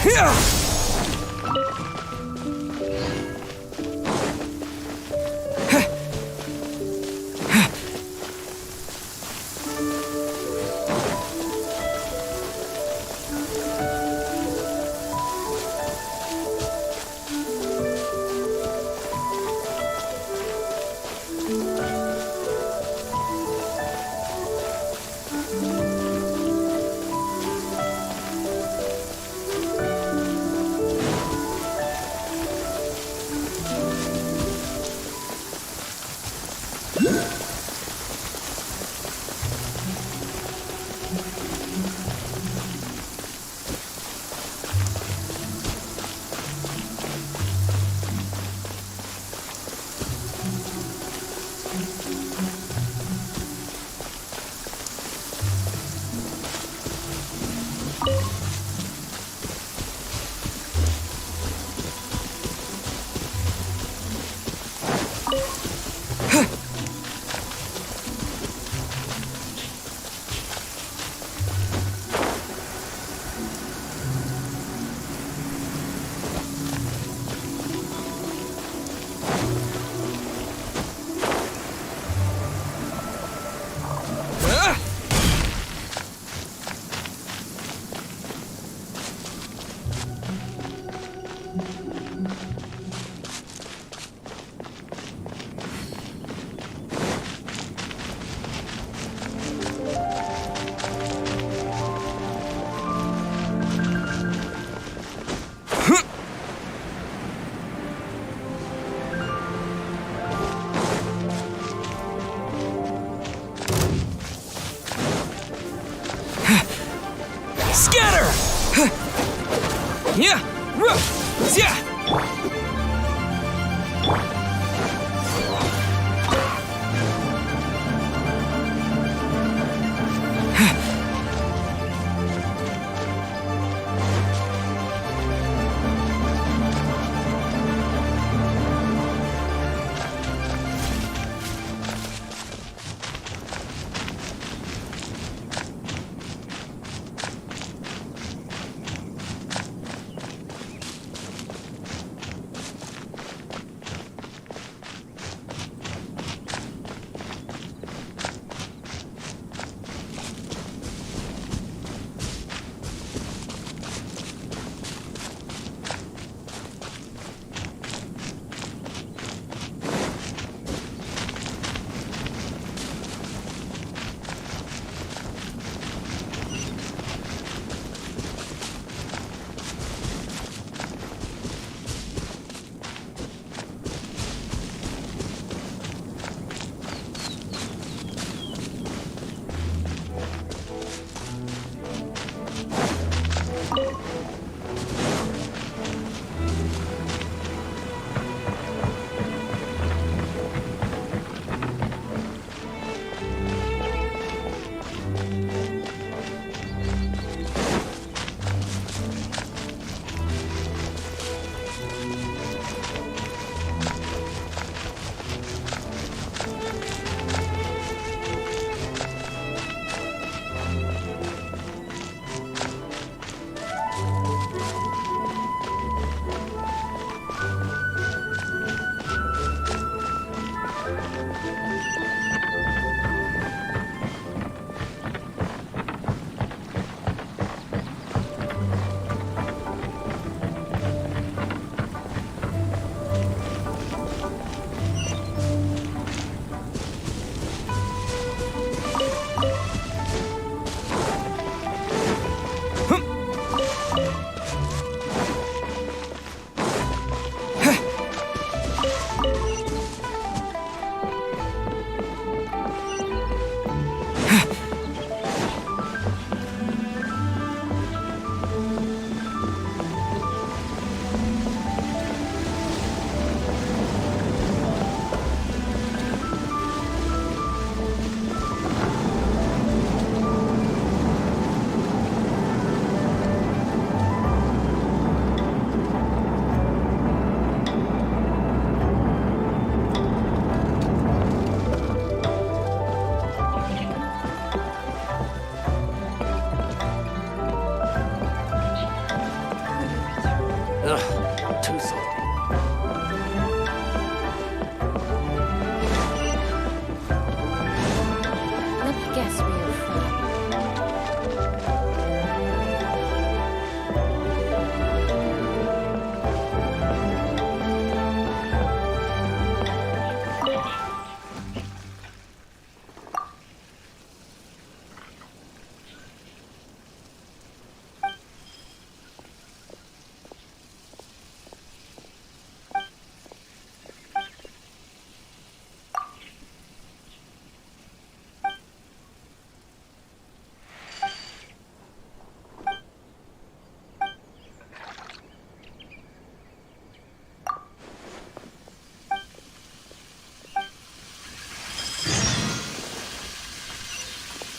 Scatter! Yeah! Yeah!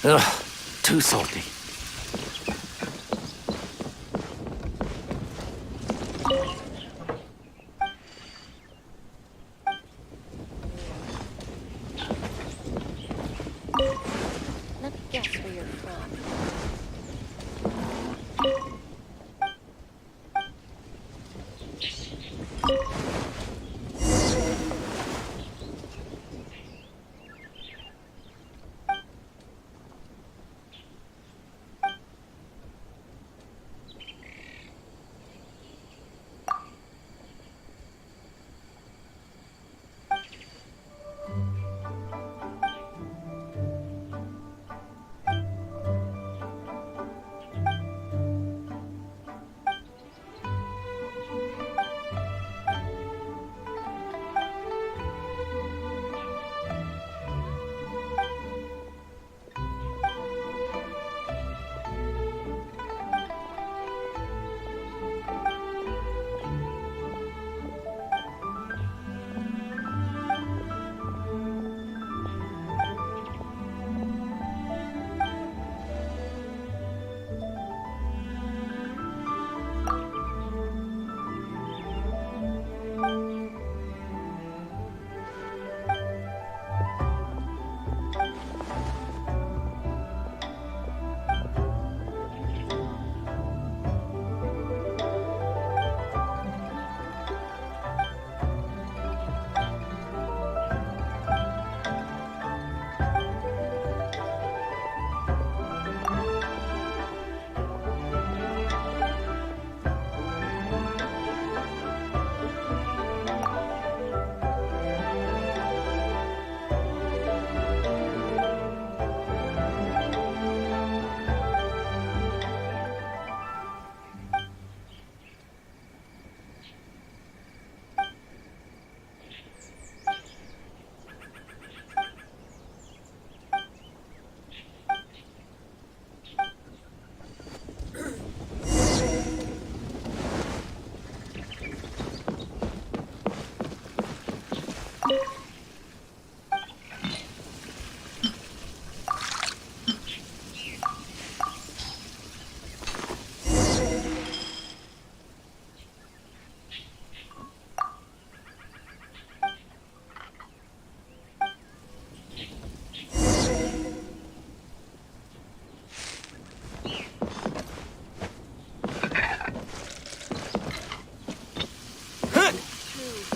Ugh, too salty. Let me guess where you're from.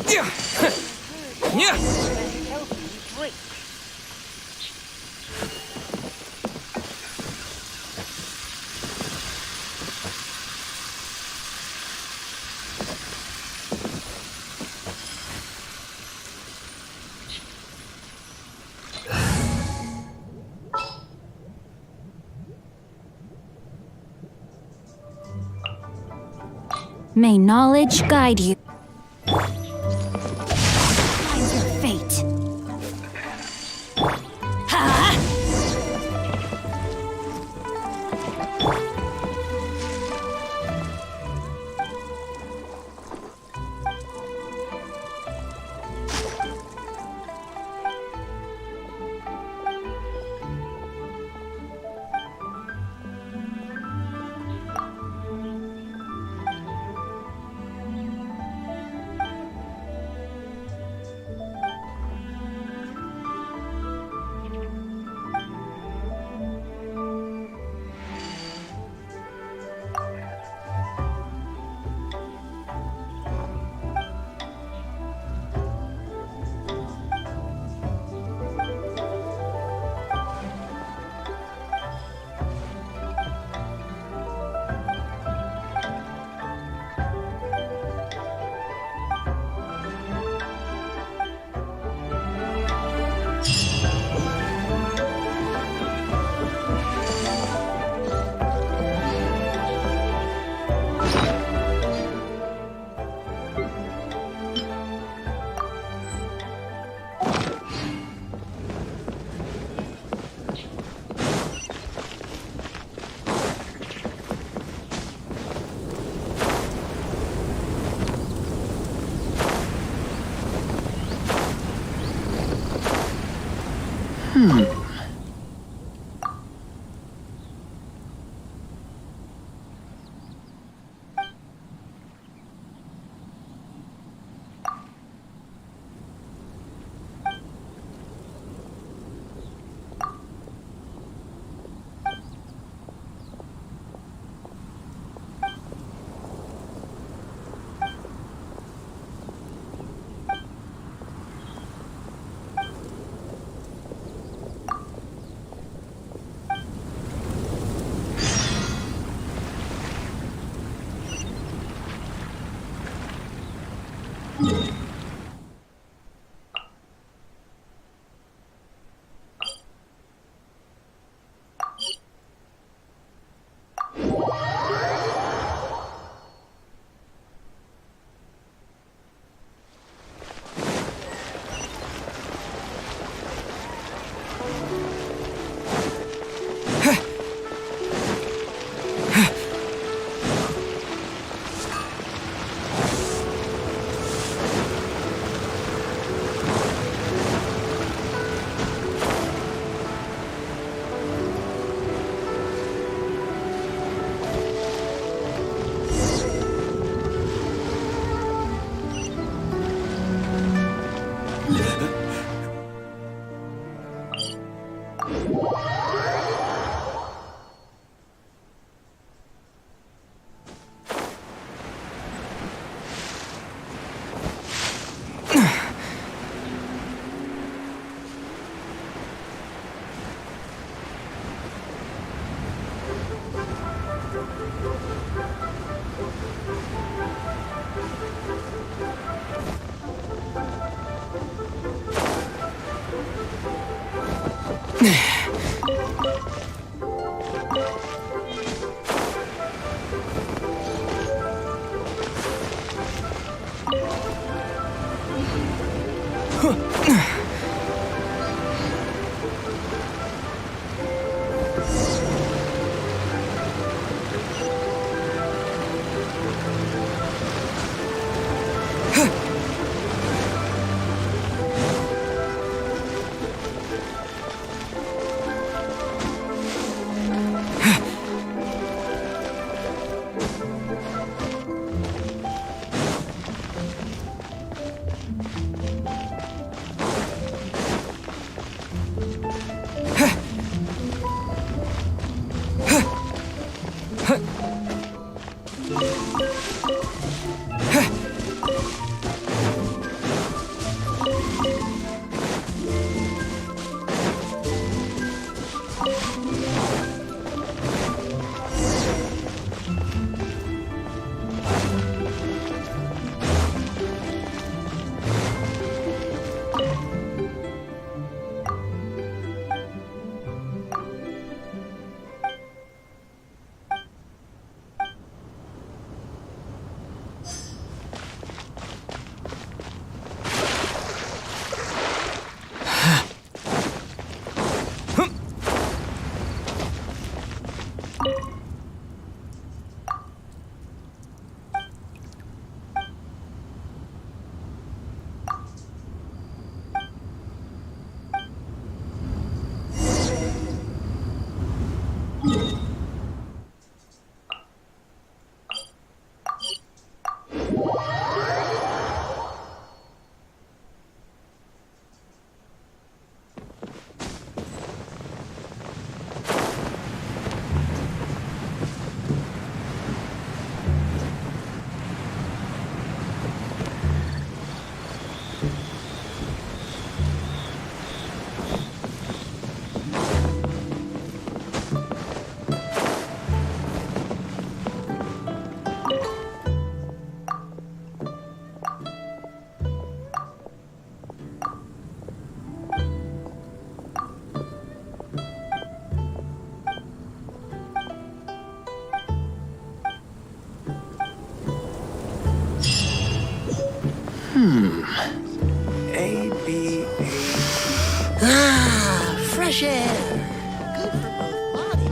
Yeah. May knowledge guide you. Find your fate. Ha! A, B, A. Ah, fresh air. Good for both body.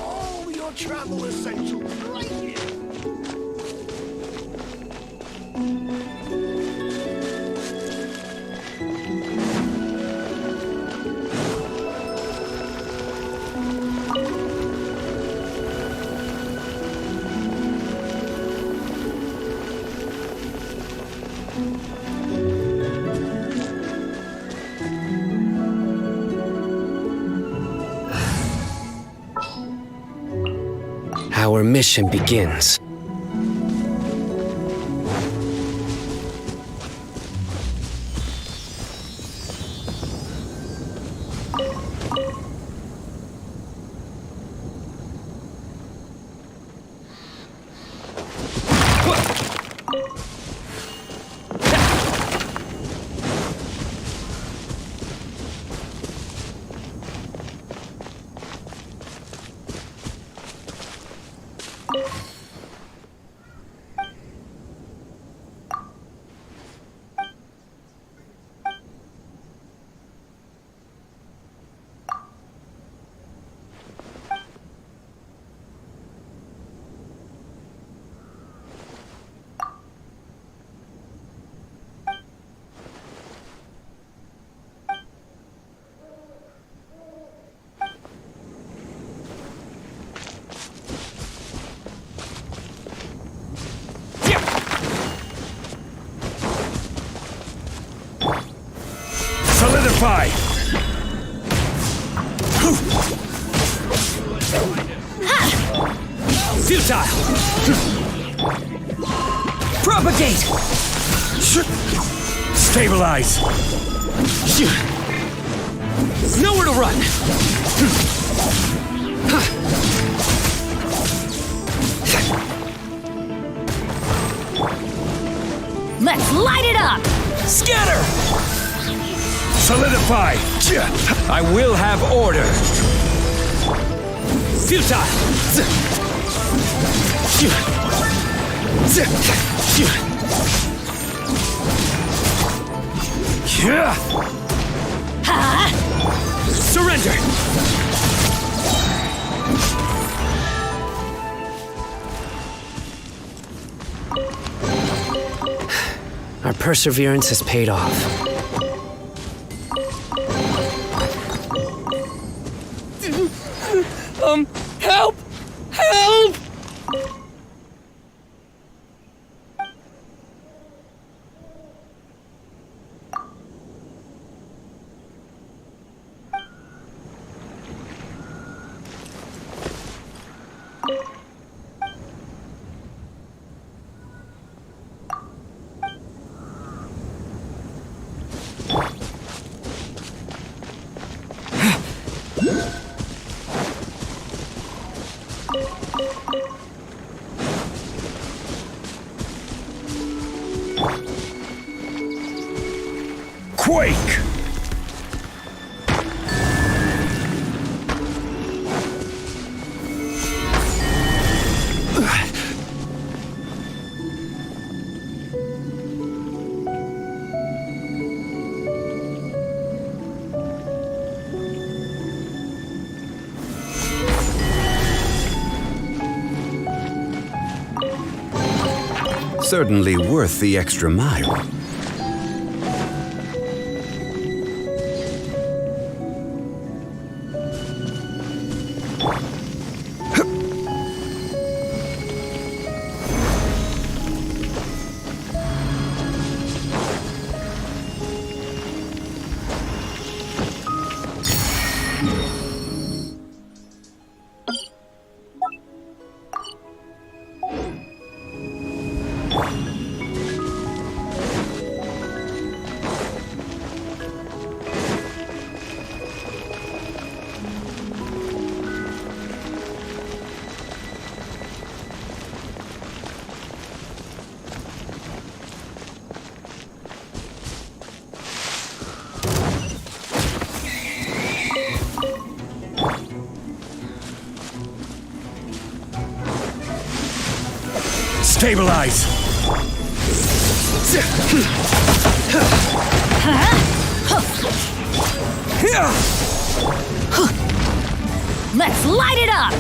All your travel essentials right here. Our mission begins. Futile! Propagate! Stabilize! Nowhere to run! Let's light it up! Scatter! Solidify! I will have order! Futile! Surrender! Our perseverance has paid off. Help! Help! Quake! Certainly worth the extra mile. Stabilize! Let's light it up!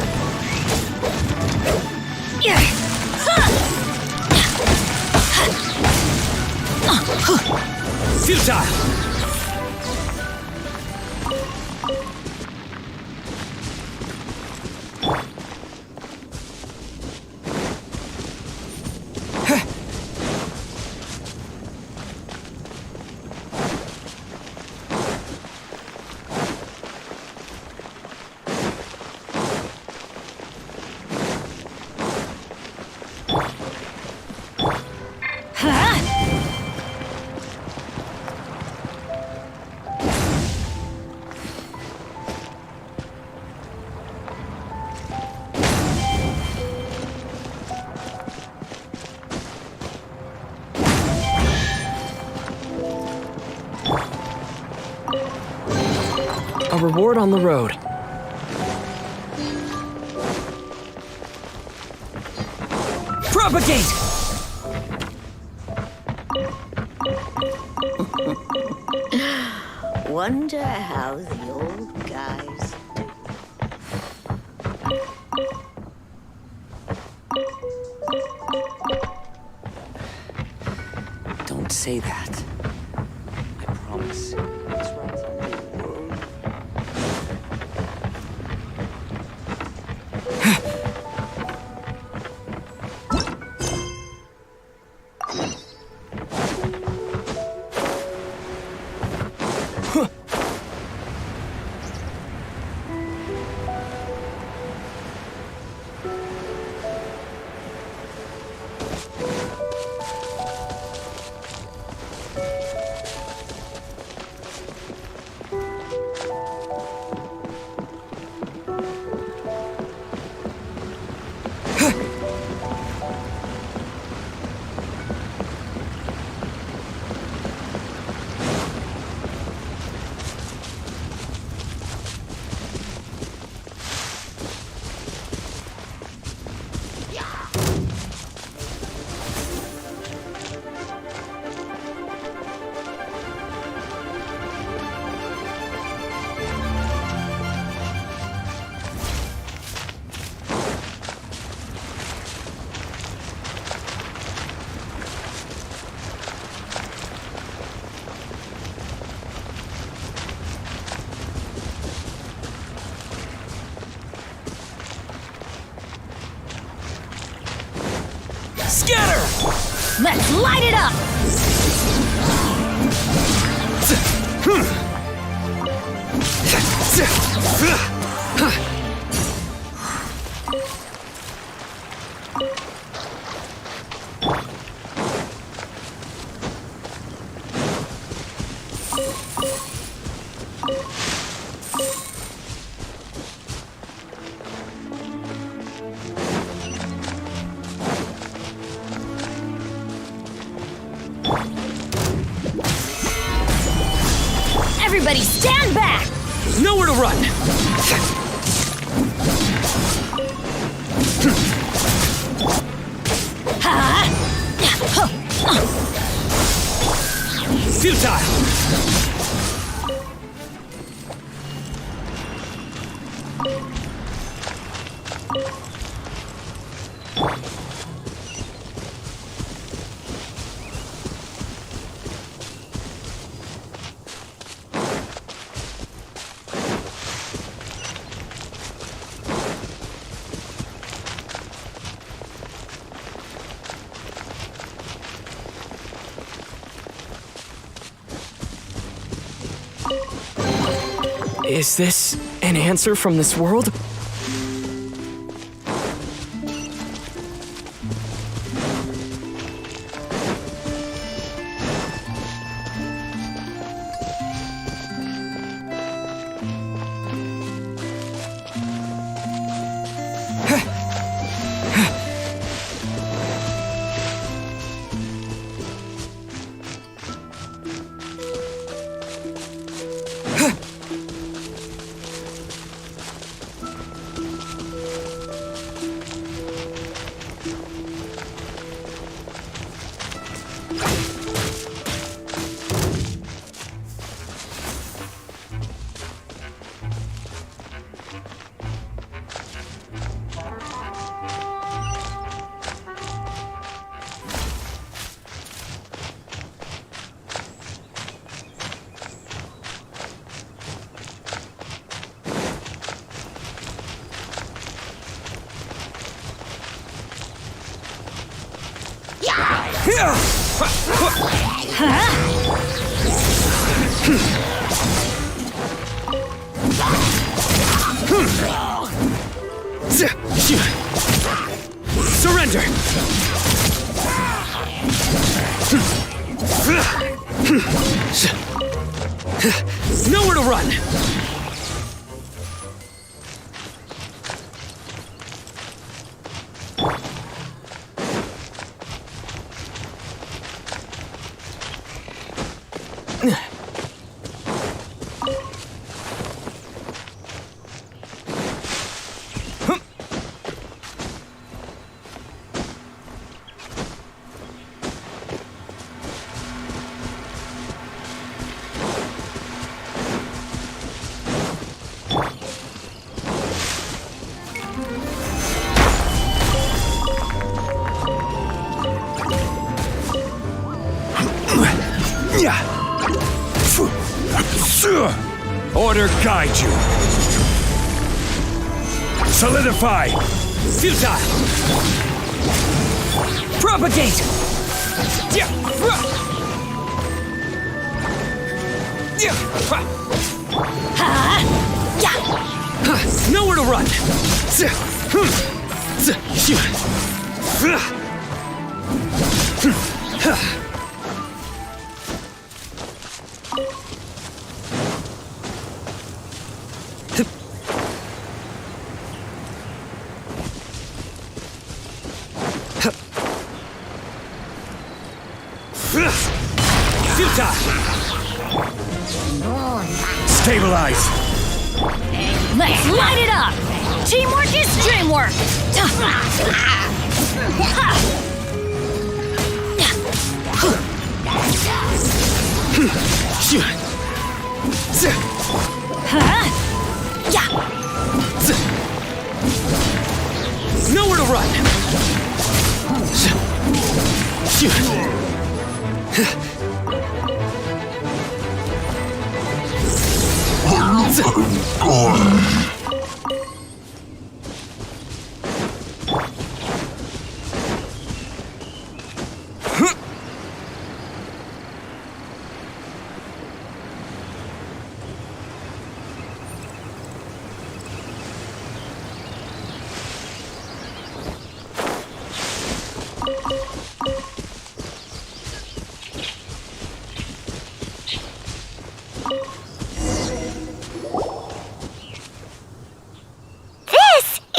Futile! A reward on the road. Propagate! Wonder how the old guys do. Don't say that. I promise. It's right. Scatter! Let's light it up! Everybody stand back! Nowhere to run! Futile! Is this an answer from this world? Surrender! Nowhere to run! Order guide you. Solidify. Futile! Propagate! Nowhere to run! Stabilize. Let's light it up! Teamwork is dreamwork! Nowhere to run!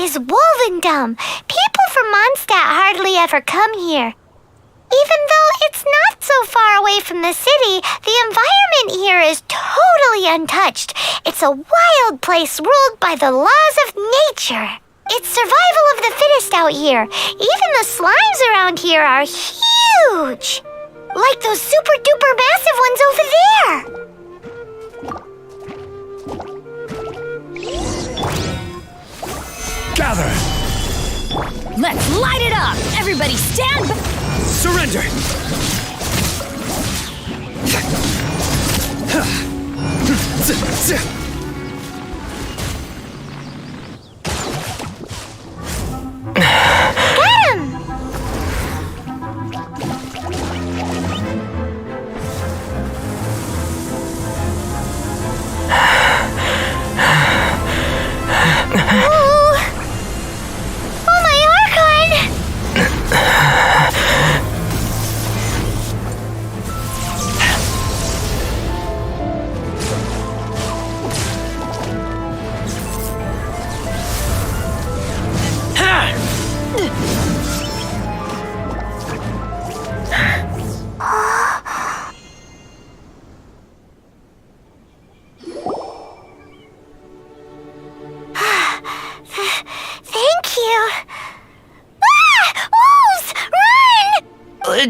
is Wolvendom. People from Mondstadt hardly ever come here. Even though it's not so far away from the city, the environment here is totally untouched. It's a wild place ruled by the laws of nature. It's survival of the fittest out here. Even the slimes around here are huge. Like those super duper massive ones over there. Gather! Let's light it up! Everybody stand back! Surrender!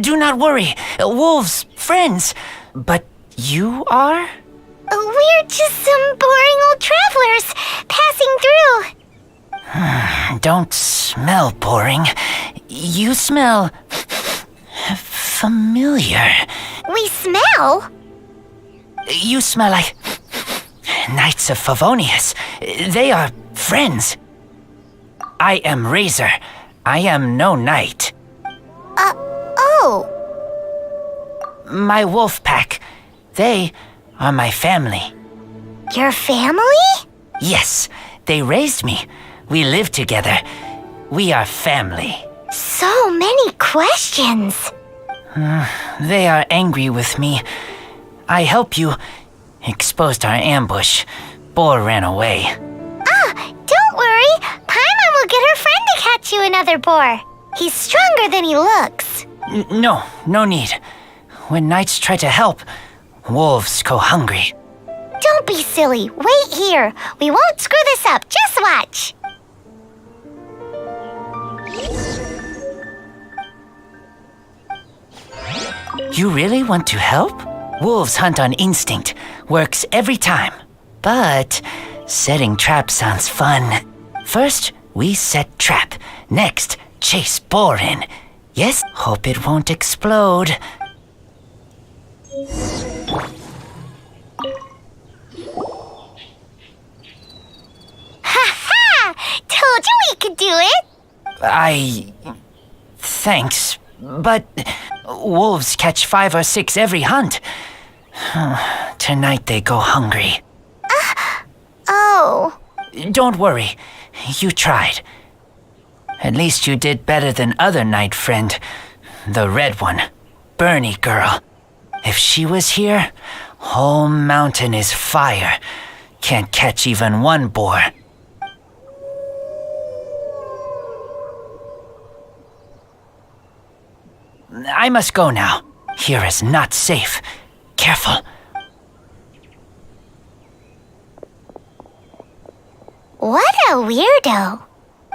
Do not worry. Wolves, friends. But you are? We're just some boring old travelers passing through. Don't smell boring. You smell familiar. We smell? You smell like Knights of Favonius. They are friends. I am Razor. I am no knight. Oh. My wolf pack. They are my family. Your family? Yes, they raised me. We live together. We are family. So many questions. They are angry with me. I help you. Exposed our ambush. Boar ran away. Don't worry. Paimon will get her friend to catch you another boar. He's stronger than he looks. No need. When knights try to help, wolves go hungry. Don't be silly. Wait here. We won't screw this up. Just watch. You really want to help? Wolves hunt on instinct. Works every time. But setting trap sounds fun. First, we set trap. Next, chase boar in. Yes, hope it won't explode. Ha! Told you we could do it. Thanks, but wolves catch 5 or 6 every hunt. Tonight they go hungry. Oh. Don't worry, you tried. At least you did better than other knight friend. The red one, Bernie girl. If she was here, whole mountain is fire. Can't catch even one boar. I must go now. Here is not safe. Careful. What a weirdo.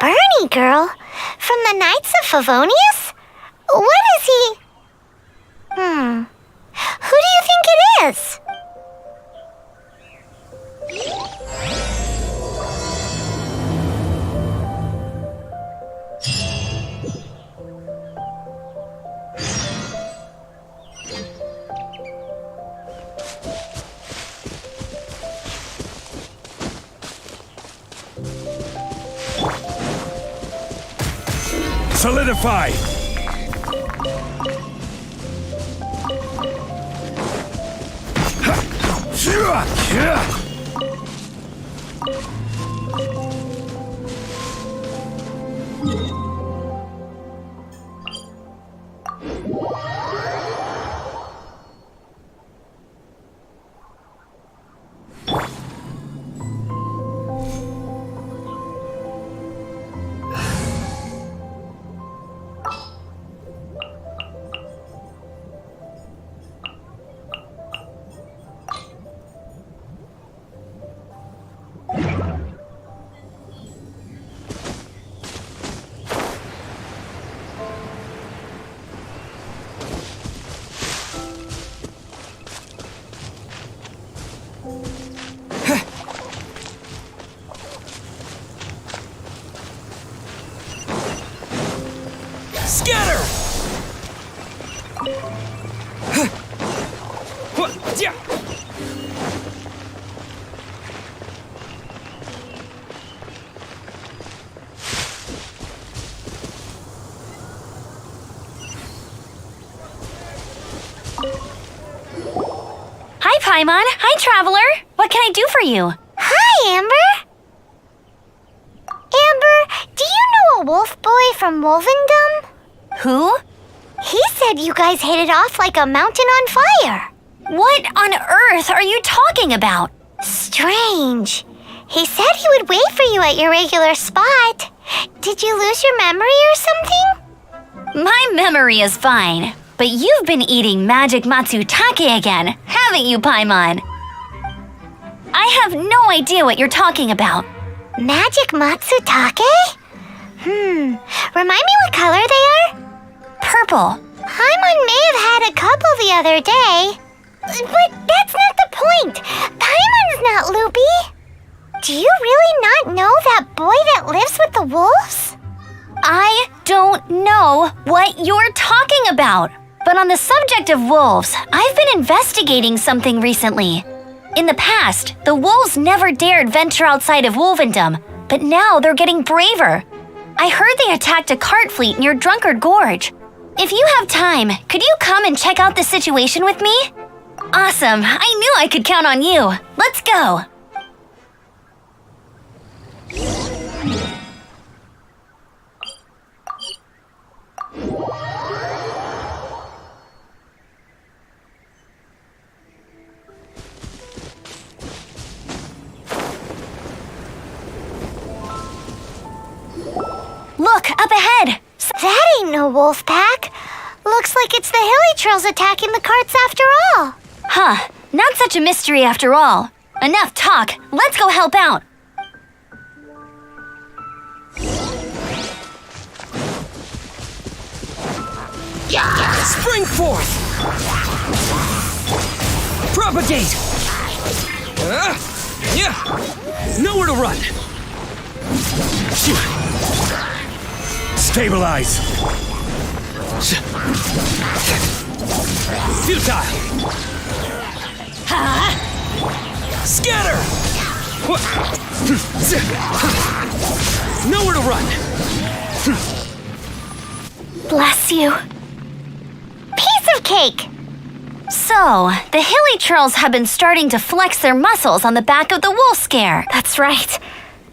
Bernie girl? From the Knights of Favonius? What is he? Who do you think it is? Solidify! Scatter! Hi, Paimon. Hi, Traveler. What can I do for you? Hi, Amber. Amber, do you know a wolf boy from Wolvendom? Who? He said you guys hit it off like a mountain on fire. What on earth are you talking about? Strange. He said he would wait for you at your regular spot. Did you lose your memory or something? My memory is fine, but you've been eating magic matsutake again, haven't you, Paimon? I have no idea what you're talking about. Magic matsutake? Remind me what color they are? Purple. Paimon may have had a couple the other day. But that's not the point. Paimon's not loopy. Do you really not know that boy that lives with the wolves? I don't know what you're talking about. But on the subject of wolves, I've been investigating something recently. In the past, the wolves never dared venture outside of Wolvendom, but now they're getting braver. I heard they attacked a cart fleet near Drunkard Gorge. If you have time, could you come and check out the situation with me? Awesome, I knew I could count on you. Let's go. Look, up ahead! That ain't no wolf pack. Looks like it's the hilly trolls attacking the carts after all. Huh, not such a mystery after all. Enough talk, let's go help out. Spring forth! Propagate! Nowhere to run! Stabilize! Futile! Scatter! Nowhere to run! Bless you. Piece of cake! So, the hilly trolls have been starting to flex their muscles on the back of the wolf scare. That's right.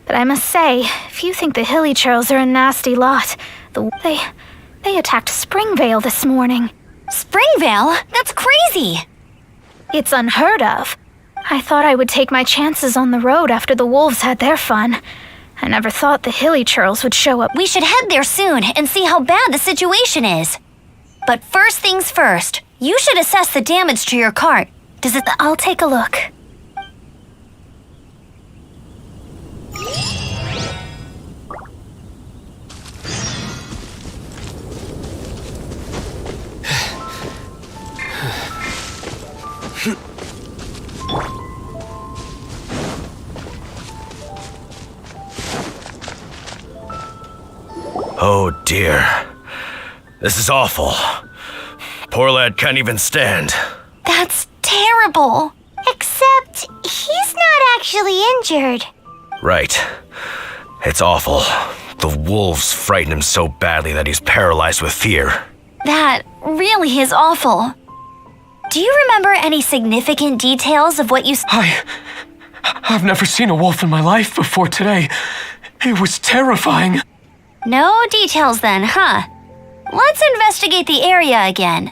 But I must say, if you think the hilly trolls are a nasty lot, they attacked Springvale this morning. Springvale? That's crazy! It's unheard of. I thought I would take my chances on the road after the wolves had their fun. I never thought the hilly trolls would show up. We should head there soon and see how bad the situation is. But first things first, you should assess the damage to your cart. I'll take a look. Oh dear. This is awful. Poor lad can't even stand. That's terrible. Except he's not actually injured. Right. It's awful. The wolves frighten him so badly that he's paralyzed with fear. That really is awful. Do you remember any significant details of what you I've never seen a wolf in my life before today. It was terrifying. No details then, huh? Let's investigate the area again.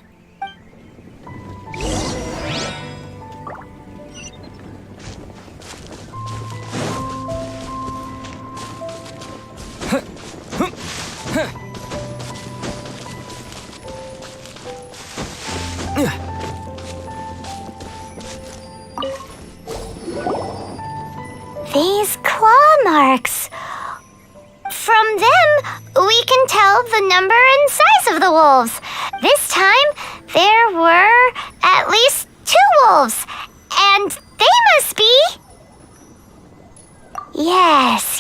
These claw marks. From them, we can tell the number and size of the wolves. This time, there were at least 2 wolves. And they must be... Yes,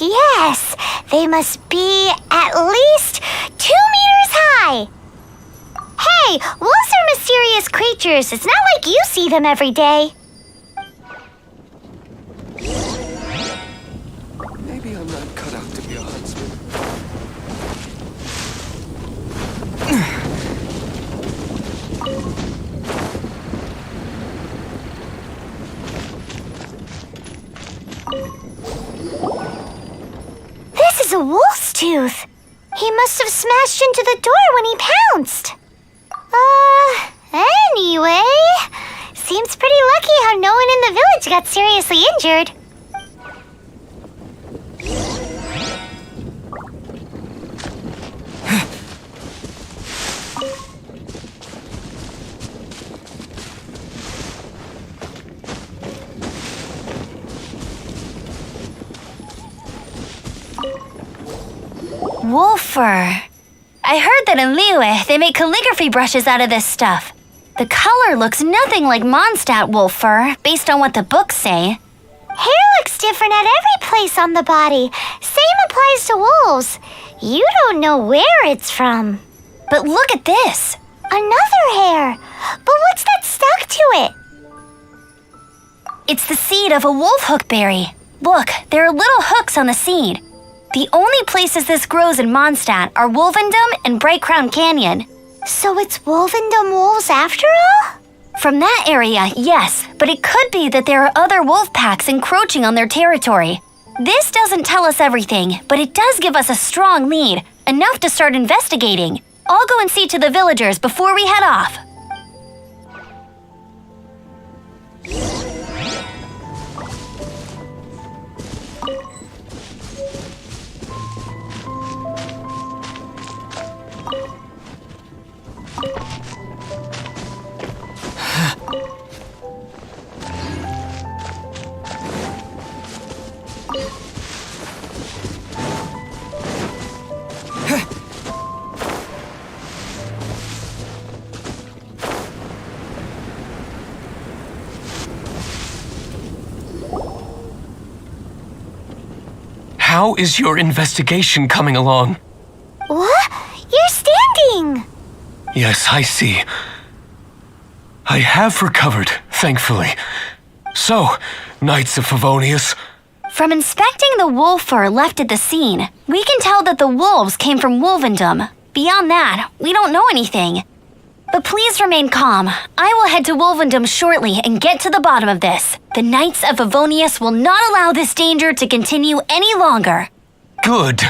they must be at least 2 meters high. Why? Hey, wolves are mysterious creatures. It's not like you see them every day. Maybe I'm not cut out to be a huntsman. This is a wolf's tooth. He must have smashed into the door when he pounced. Anyway, seems pretty lucky how no one in the village got seriously injured. Wolf fur. I heard that in Liyue, they make calligraphy brushes out of this stuff. The color looks nothing like MONDSTAD wolf fur, based on what the books say. Hair looks different at every place on the body. Same applies to wolves. You don't know where it's from. But look at this. Another hair. But what's that stuck to it? It's the seed of a wolf hook berry. Look, there are little hooks on the seed. The only places this grows in Mondstadt are Wolvendom and Bright Crown Canyon. So it's Wolvendom wolves after all? From that area, yes, but it could be that there are other wolf packs encroaching on their territory. This doesn't tell us everything, but it does give us a strong lead, enough to start investigating. I'll go and see to the villagers before we head off. How is your investigation coming along? What? You're standing! Yes, I see. I have recovered, thankfully. So, Knights of Favonius. From inspecting the wolf fur left at the scene, we can tell that the wolves came from Wolvendom. Beyond that, we don't know anything. But please remain calm. I will head to Wolvendom shortly and get to the bottom of this. The Knights of Favonius will not allow this danger to continue any longer. Good.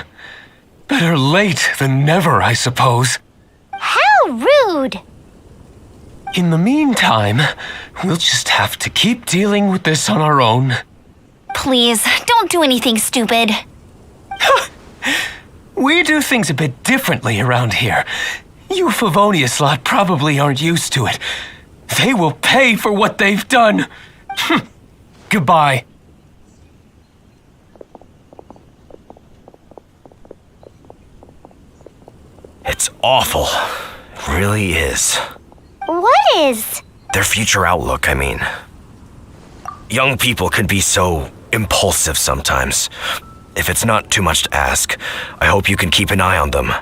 Better late than never, I suppose. How rude! In the meantime, we'll just have to keep dealing with this on our own. Please, don't do anything stupid. We do things a bit differently around here. You Favonius lot probably aren't used to it. They will pay for what they've done. Goodbye. It's awful. It really is. What is? Their future outlook, I mean. Young people can be so impulsive sometimes. If it's not too much to ask, I hope you can keep an eye on them.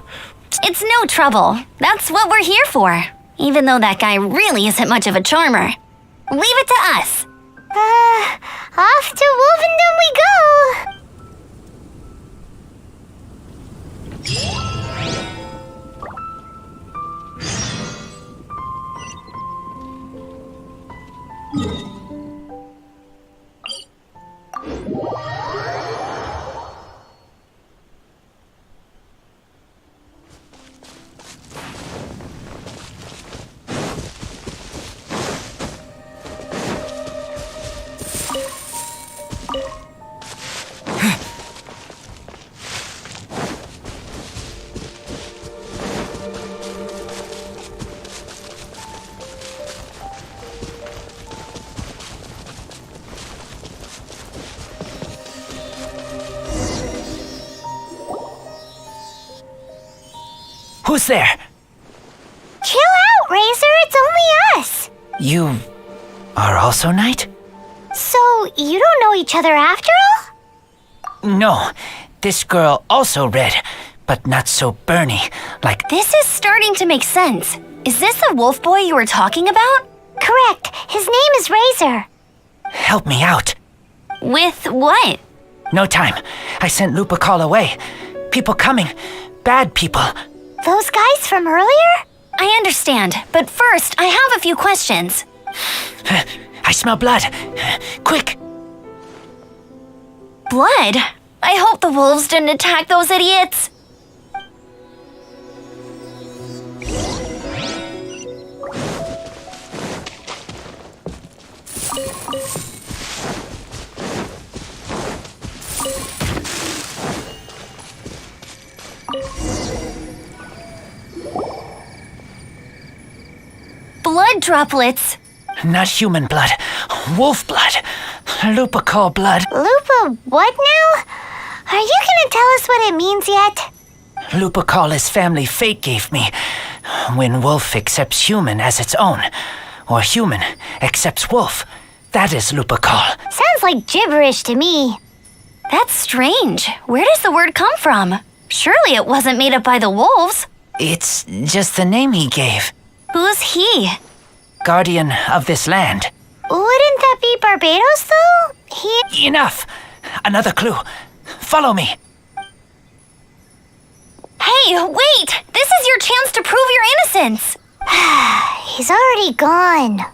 It's no trouble. That's what we're here for. Even though that guy really isn't much of a charmer. Leave it to us. Off to Wolvendom we go! Who's there? Chill out, Razor. It's only us. You are also Knight? So, you don't know each other after all? No, this girl also read, but not so burny like This is starting to make sense. Is this the wolf boy you were talking about? Correct. His name is Razor. Help me out. With what? No time. I sent Lupacall away. People coming. Bad people. Those guys from earlier? I understand, but first, I have a few questions. I smell blood. Quick. Blood? I hope the wolves didn't attack those idiots. Blood droplets. Not human blood. Wolf blood. Lupacall blood. Lupa what now? Are you gonna tell us what it means yet? Lupacall is family fate gave me. When wolf accepts human as its own, or human accepts wolf, that is Lupacall. Sounds like gibberish to me. That's strange. Where does the word come from? Surely it wasn't made up by the wolves. It's just the name he gave. Who's he? Guardian of this land. Wouldn't that be Barbados, though? Enough! Another clue. Follow me. Hey, wait! This is your chance to prove your innocence! He's already gone.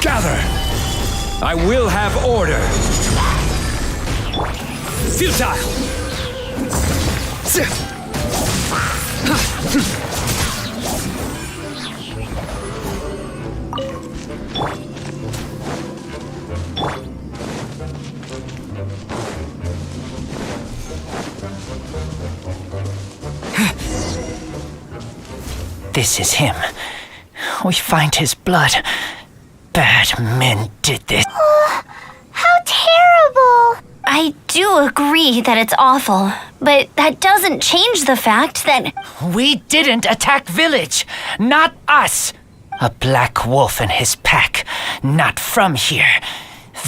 Gather! I will have order! Futile! This is him. We find his blood. Bad men did this. How terrible! I do agree that it's awful, but that doesn't change the fact that We didn't attack village. Not us. A black wolf and his pack. Not from here.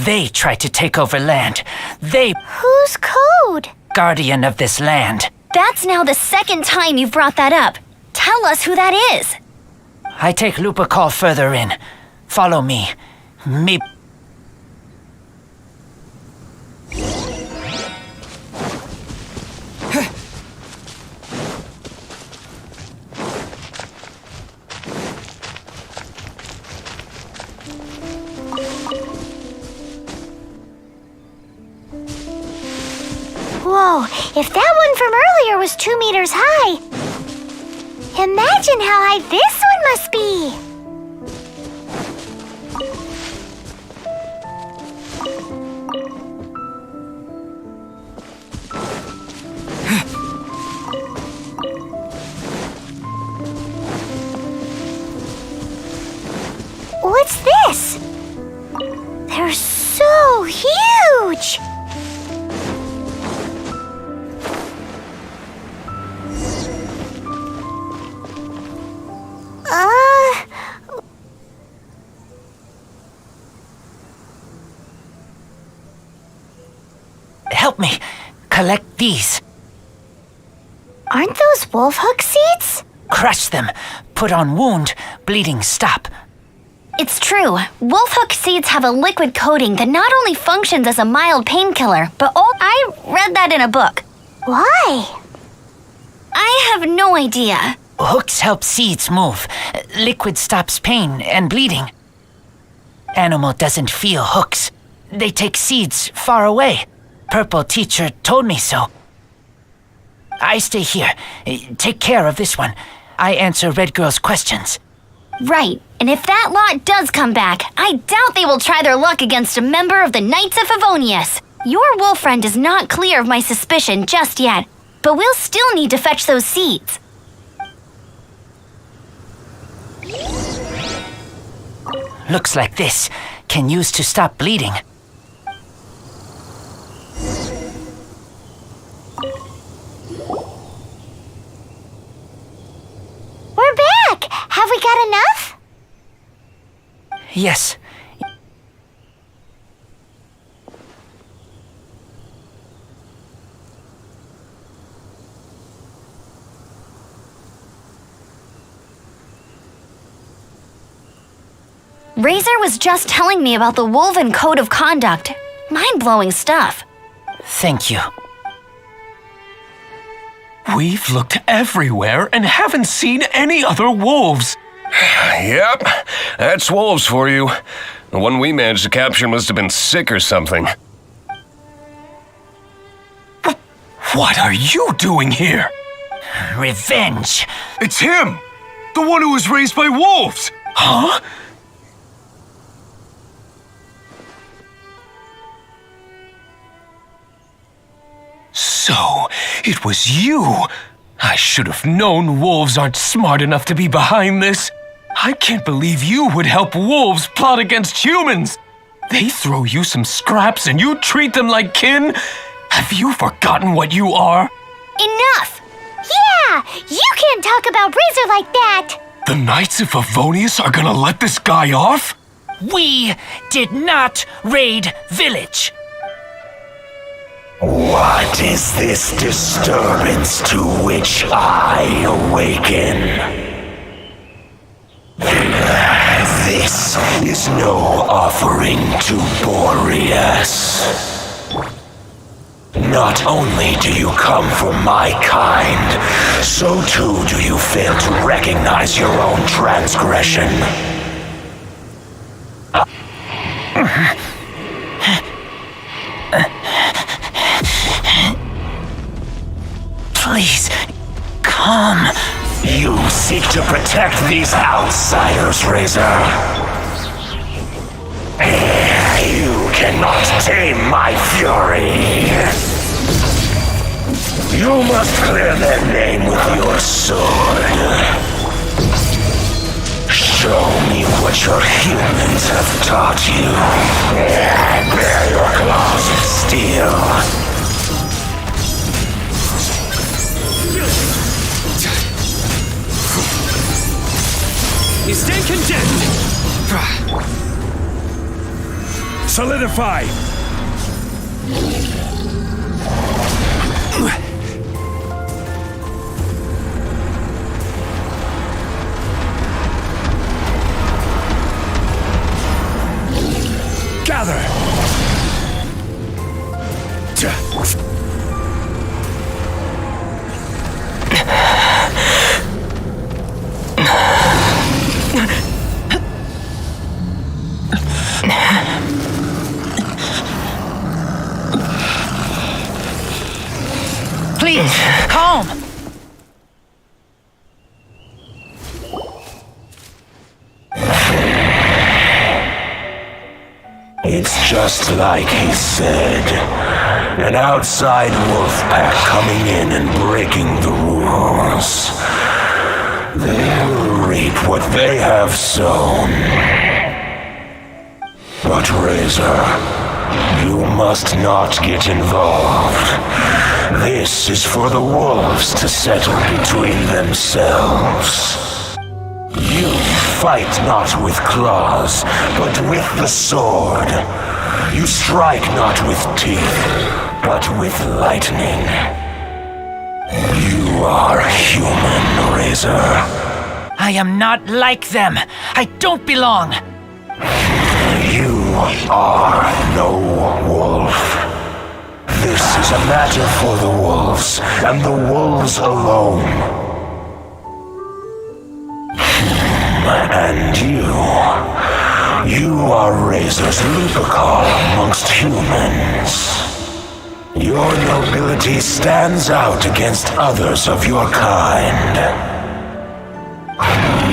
They tried to take over land. They Whose code? guardian of this land. that's now the second time you've brought that up. Tell us who that is. I take Lupacall further in. Follow me. Me. Whoa, if that one from earlier was 2 meters high, imagine how high this one must be. What's this? They're so huge! Help me. Collect these. Aren't those wolf hook seeds? Crush them. Put on wound. Bleeding stop. It's true. Wolfhook seeds have a liquid coating that not only functions as a mild painkiller, but I read that in a book. Why? I have no idea. Hooks help seeds move. Liquid stops pain and bleeding. Animal doesn't feel hooks. They take seeds far away. Purple teacher told me so. I stay here. Take care of this one. I answer Red Girl's questions. Right, and if that lot does come back, I doubt they will try their luck against a member of the Knights of Favonius. Your wolf friend is not clear of my suspicion just yet, but we'll still need to fetch those seeds. Looks like this. Can use to stop bleeding. enough? Yes. Razor was just telling me about the Wolven Code of Conduct. Mind-blowing stuff. Thank you. We've looked everywhere and haven't seen any other wolves. Yep, that's wolves for you. The one we managed to capture must have been sick or something. What are you doing here? Revenge. It's him! The one who was raised by wolves! Huh? So, it was you! I should have known wolves aren't smart enough to be behind this. I can't believe you would help wolves plot against humans! They throw you some scraps and you treat them like kin? Have you forgotten what you are? Enough! Yeah! You can't talk about Razor like that! The Knights of Favonius are gonna let this guy off? We did not raid village. What is this disturbance to which I awaken? This is no offering to Boreas. Not only do you come from my kind, so too do you fail to recognize your own transgression. Please, come. You seek to protect these outsiders, Razor. You cannot tame my fury. You must clear their name with your sword. Show me what your humans have taught you. Bare your claws of steel. You stand condemned! Solidify! Gather! Please, calm. It's just like he said. An outside wolf pack coming in and breaking the rules. They will reap what they have sown. But Razor, you must not get involved. This is for the wolves to settle between themselves. You fight not with claws, but with the sword. You strike not with teeth, but with lightning. You are human, Razor. I am not like them. I don't belong. You are no wolf. This is a matter for the wolves, and the wolves alone. And you are Razor's Lupercal amongst humans. Your nobility stands out against others of your kind.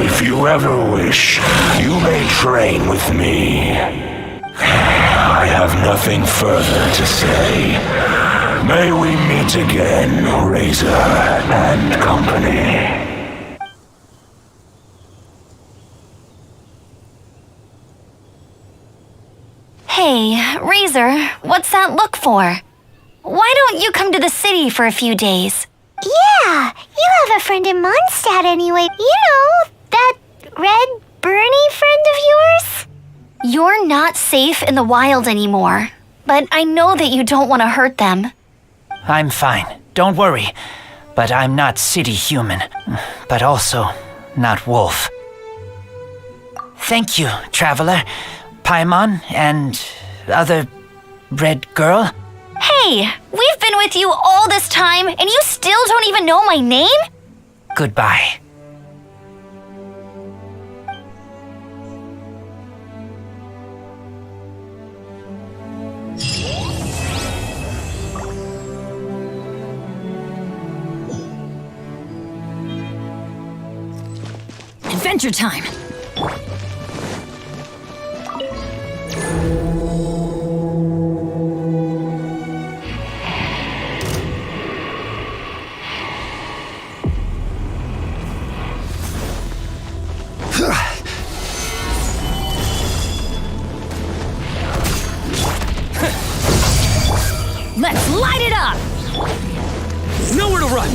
If you ever wish, you may train with me. I have nothing further to say. May we meet again, Razor and company. Hey, Razor, what's that look for? Why don't you come to the city for a few days? Yeah, you have a friend in Mondstadt anyway. You know, that red Bernie friend of yours? You're not safe in the wild anymore, but I know that you don't want to hurt them. I'm fine. Don't worry. But I'm not city human. But also not wolf. Thank you, traveler. Paimon and other red girl. Hey, we've been with you all this time and you still don't even know my name? Goodbye. Adventure time! Let's light it up! Nowhere to run!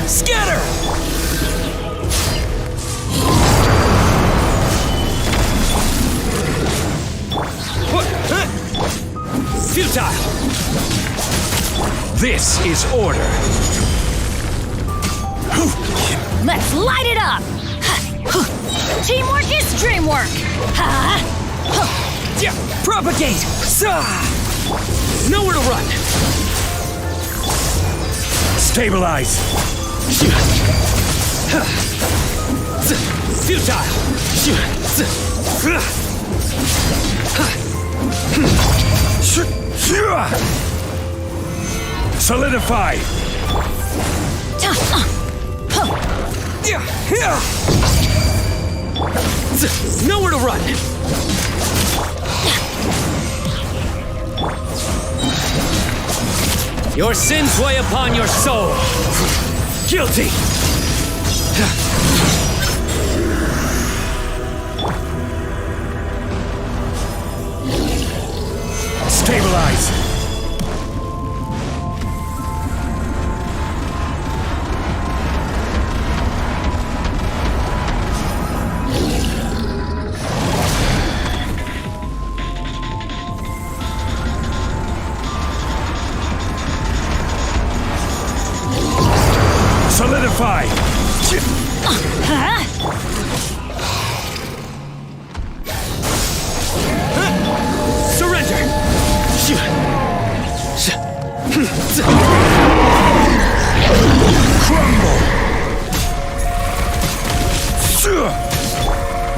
Scatter! Futile! This is order. Let's light it up! Teamwork is dreamwork! Propagate! Nowhere to run! Stabilize! Futile! Solidify! Nowhere to run! Your sins weigh upon your soul! Guilty! Stabilize! Solidify! Surrender! Crumble!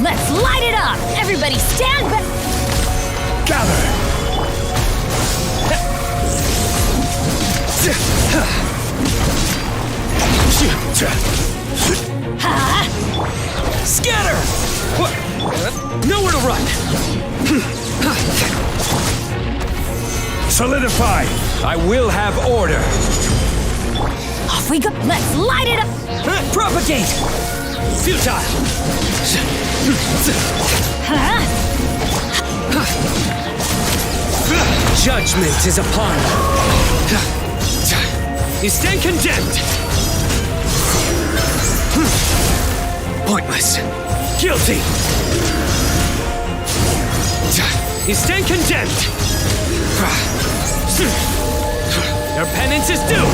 Let's light it up! Everybody stand back! Gather! Scatter! What? Nowhere to run! Solidify! I will have order! Off we go! Let's light it up! Propagate! Futile! Judgment is upon you! You stand condemned! Pointless! Guilty! You stand condemned! Your penance is due!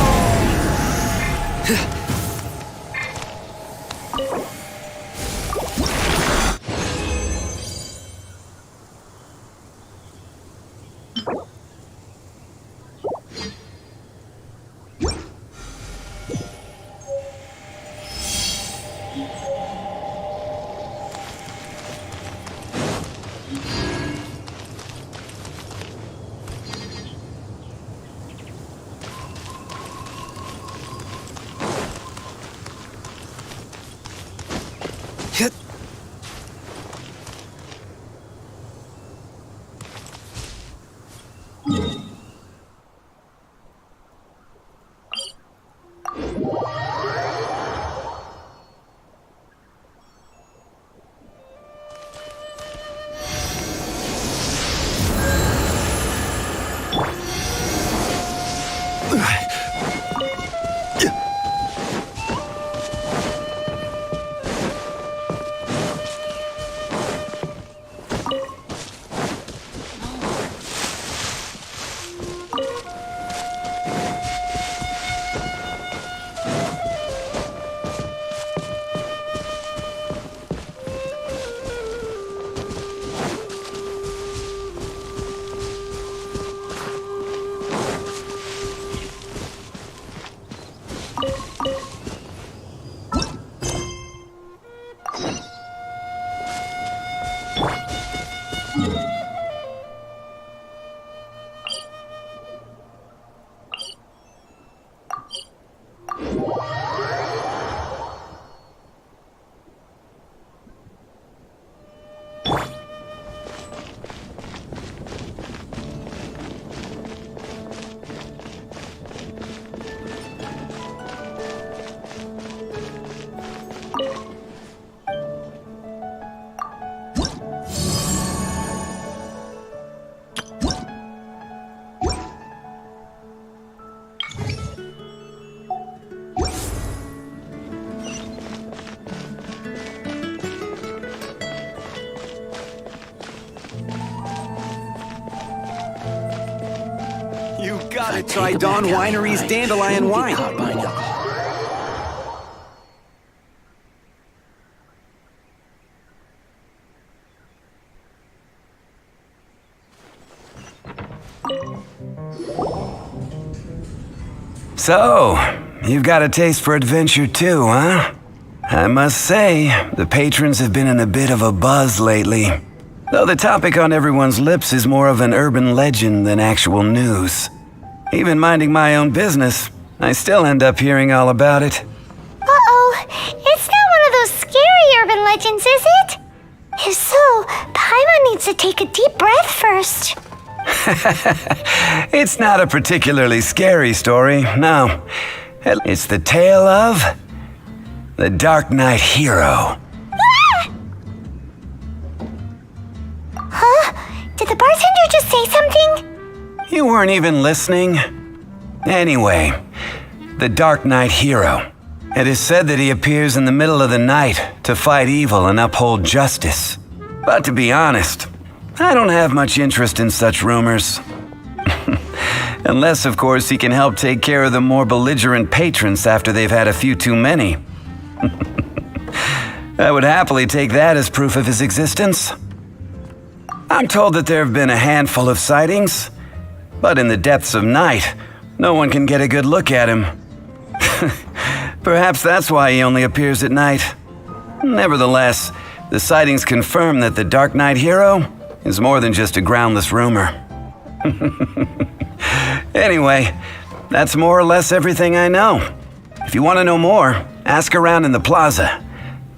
Gotta try Dawn Winery's Dandelion Wine. So, you've got a taste for adventure too, huh? I must say, the patrons have been in a bit of a buzz lately. Though the topic on everyone's lips is more of an urban legend than actual news. Even minding my own business, I still end up hearing all about it. Uh-oh, it's not one of those scary urban legends, is it? If so, Paimon needs to take a deep breath first. It's not a particularly scary story, no. It's the tale of the Dark Knight Hero. Ah! Huh? Did the bartender just say something? You weren't even listening. Anyway, the Dark Knight Hero. It is said that he appears in the middle of the night to fight evil and uphold justice. But to be honest, I don't have much interest in such rumors. Unless, of course, he can help take care of the more belligerent patrons after they've had a few too many. I would happily take that as proof of his existence. I'm told that there have been a handful of sightings, but in the depths of night, no one can get a good look at him. Perhaps that's why he only appears at night. Nevertheless, the sightings confirm that the Dark Knight Hero is more than just a groundless rumor. Anyway, that's more or less everything I know. If you want to know more, ask around in the plaza.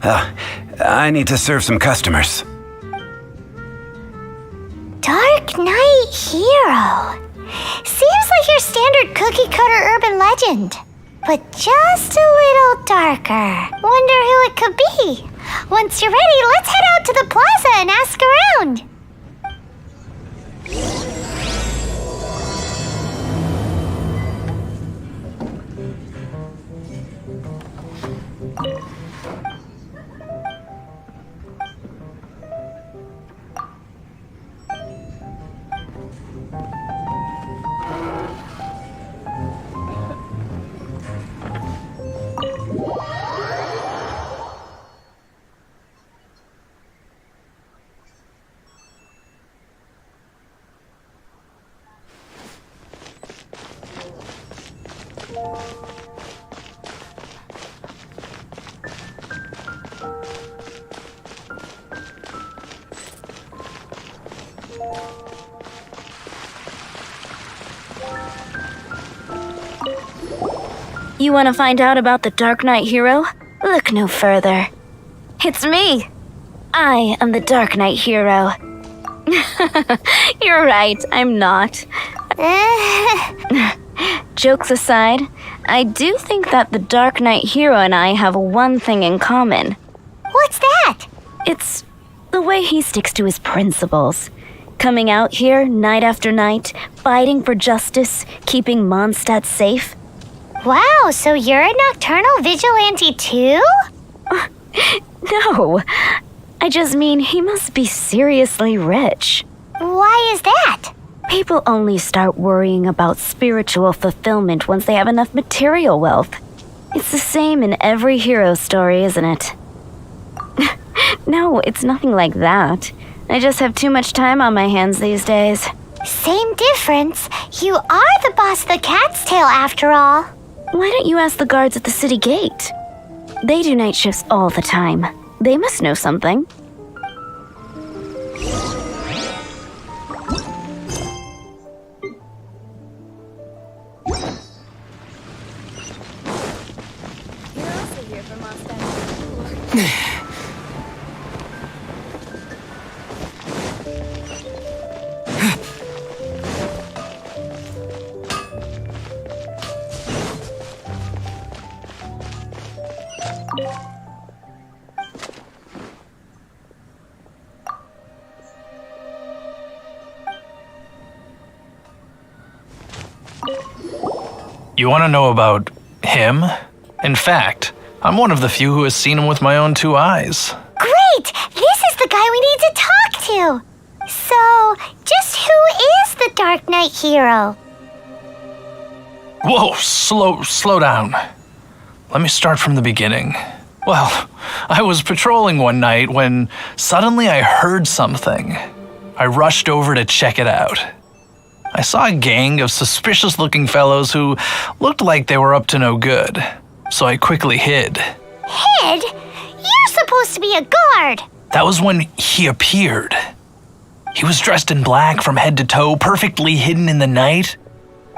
I need to serve some customers. Dark Knight Hero. Seems like your standard cookie-cutter urban legend, but just a little darker. Wonder who it could be. Once you're ready, let's head out to the plaza and ask around. You want to find out about the Dark Knight Hero? Look no further. It's me. I am the Dark Knight Hero. You're right, I'm not. Jokes aside, I do think that the Dark Knight Hero and I have one thing in common. What's that? It's the way he sticks to his principles. Coming out here night after night, fighting for justice, keeping Mondstadt safe. Wow, so you're a nocturnal vigilante too? No, I just mean he must be seriously rich. Why is that? People only start worrying about spiritual fulfillment once they have enough material wealth. It's the same in every hero story, isn't it? No, it's nothing like that. I just have too much time on my hands these days. Same difference. You are the boss of the Cat's Tail after all. Why don't you ask the guards at the city gate? They do night shifts all the time. They must know something. You're also here for MONDSTAD. You want to know about him? In fact, I'm one of the few who has seen him with my own two eyes. Great! This is the guy we need to talk to! So, just who is the Dark Knight Hero? Whoa, slow down. Let me start from the beginning. Well, I was patrolling one night when suddenly I heard something. I rushed over to check it out. I saw a gang of suspicious-looking fellows who looked like they were up to no good, so I quickly hid. Hid? You're supposed to be a guard. That was when he appeared. He was dressed in black from head to toe, perfectly hidden in the night.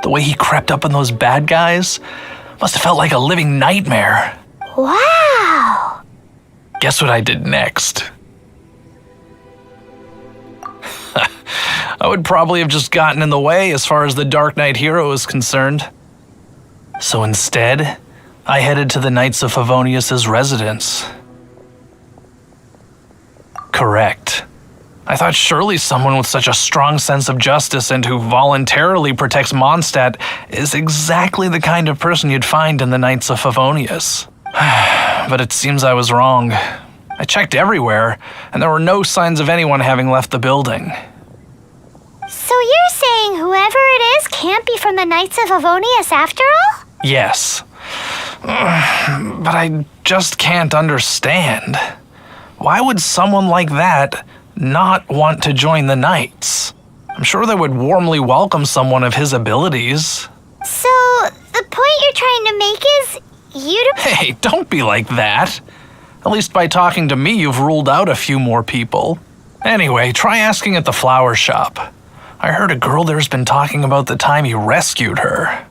The way he crept up on those bad guys must have felt like a living nightmare. Wow! Guess what I did next? I would probably have just gotten in the way as far as the Dark Knight hero is concerned. So instead, I headed to the Knights of Favonius' residence. Correct. I thought surely someone with such a strong sense of justice and who voluntarily protects Mondstadt is exactly the kind of person you'd find in the Knights of Favonius. But it seems I was wrong. I checked everywhere, and there were no signs of anyone having left the building. So you're saying whoever it is can't be from the Knights of Favonius after all? Yes. But I just can't understand. Why would someone like that not want to join the Knights? I'm sure they would warmly welcome someone of his abilities. So, the point you're trying to make is you don't... Hey, don't be like that. At least by talking to me, you've ruled out a few more people. Anyway, try asking at the flower shop. I heard a girl there's been talking about the time you rescued her.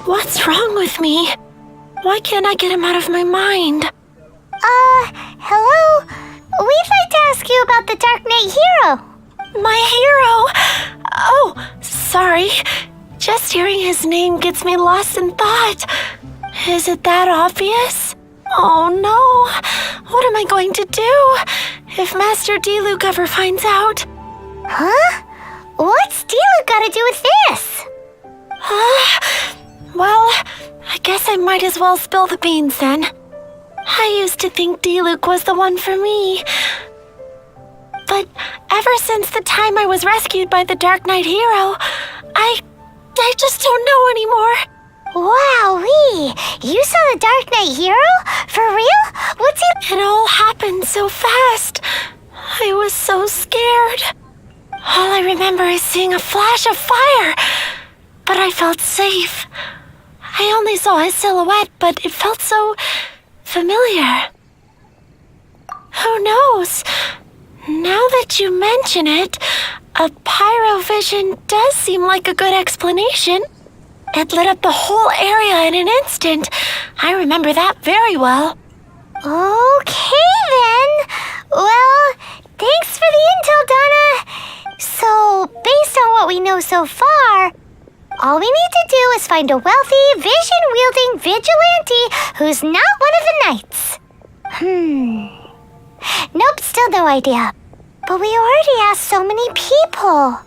What's wrong with me? Why can't I get him out of my mind? Hello? We'd like to ask you about the Dark Knight hero. My hero? Oh, sorry. Just hearing his name gets me lost in thought. Is it that obvious? Oh no. What am I going to do if Master D-Luke ever finds out? Huh? What's D-Luke got to do with this? Well, I guess I might as well spill the beans then. I used to think D-Luke was the one for me. But ever since the time I was rescued by the Dark Knight hero, I just don't know anymore. Wowee! You saw the Dark Knight hero? For real? What's he... It all happened so fast. I was so scared. All I remember is seeing a flash of fire, but I felt safe. I only saw his silhouette, but it felt so familiar. Who knows? Now that you mention it, a pyrovision does seem like a good explanation. It lit up the whole area in an instant. I remember that very well. Okay then. Well, thanks for the intel, Donna. So, based on what we know so far, all we need to do is find a wealthy, vision-wielding vigilante who's not one of the knights. Nope, still no idea. But we already asked so many people.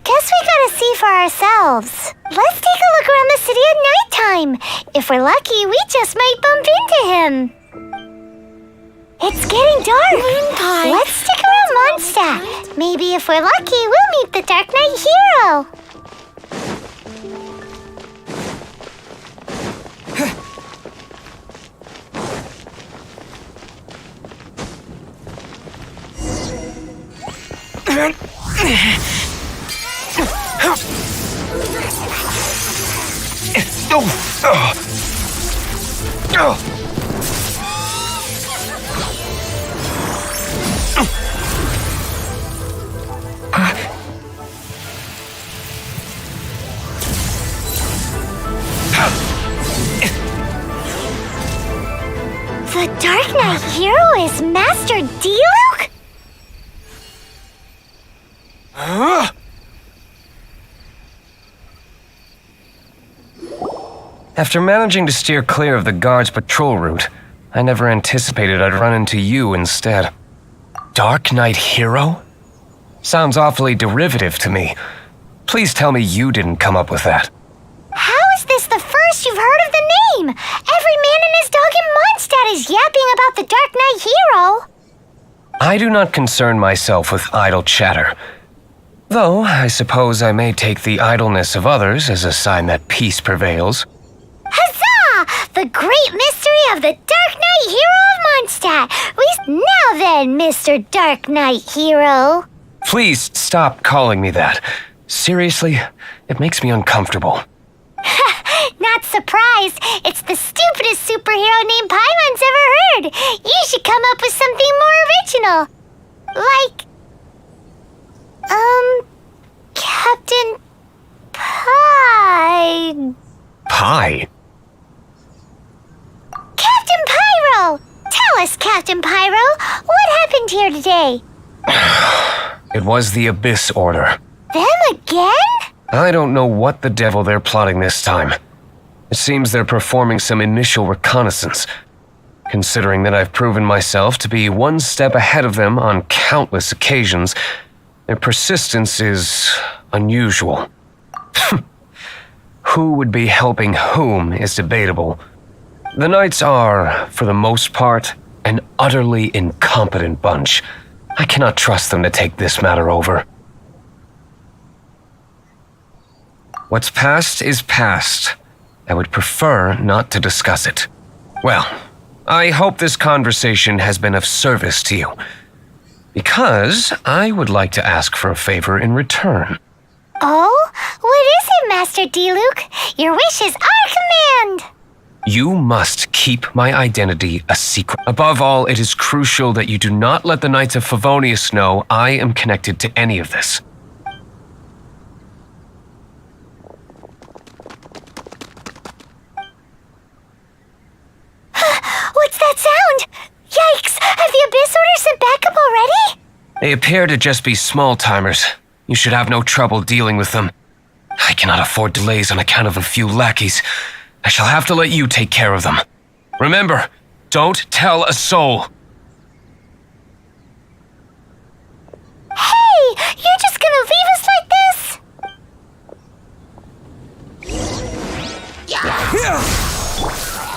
Guess we gotta see for ourselves. Let's take a look around the city at nighttime. If we're lucky, we just might bump into him. It's getting dark. Moontide. Let's stick around Mondstadt. Maybe if we're lucky, we'll meet the Dark Knight hero. The Dark Knight hero is Master D-Luke? After managing to steer clear of the guard's patrol route, I never anticipated I'd run into you instead. Dark Knight hero? Sounds awfully derivative to me. Please tell me you didn't come up with that. How is this the first guess you've heard of the name. Every man and his dog in Mondstadt is yapping about the Dark Knight hero. I do not concern myself with idle chatter. Though, I suppose I may take the idleness of others as a sign that peace prevails. Huzzah! The great mystery of the Dark Knight hero of Mondstadt. Now then, Mr. Dark Knight hero. Please stop calling me that. Seriously, it makes me uncomfortable. Not surprised. It's the stupidest superhero name Paimon's ever heard. You should come up with something more original. Like, Captain Pie. Pie? Captain Pyro! Tell us, Captain Pyro, what happened here today? It was the Abyss Order. Them again? I don't know what the devil they're plotting this time. It seems they're performing some initial reconnaissance. Considering that I've proven myself to be one step ahead of them on countless occasions, their persistence is unusual. Who would be helping whom is debatable. The Knights are, for the most part, an utterly incompetent bunch. I cannot trust them to take this matter over. What's past is past. I would prefer not to discuss it. Well, I hope this conversation has been of service to you. Because I would like to ask for a favor in return. Oh? What is it, Master D-Luke? Your wish is our command! You must keep my identity a secret. Above all, it is crucial that you do not let the Knights of Favonius know I am connected to any of this. What's that sound? Yikes! Have the Abyss Order sent backup already? They appear to just be small-timers. You should have no trouble dealing with them. I cannot afford delays on account of a few lackeys. I shall have to let you take care of them. Remember, don't tell a soul. Hey! You're just gonna leave us like this?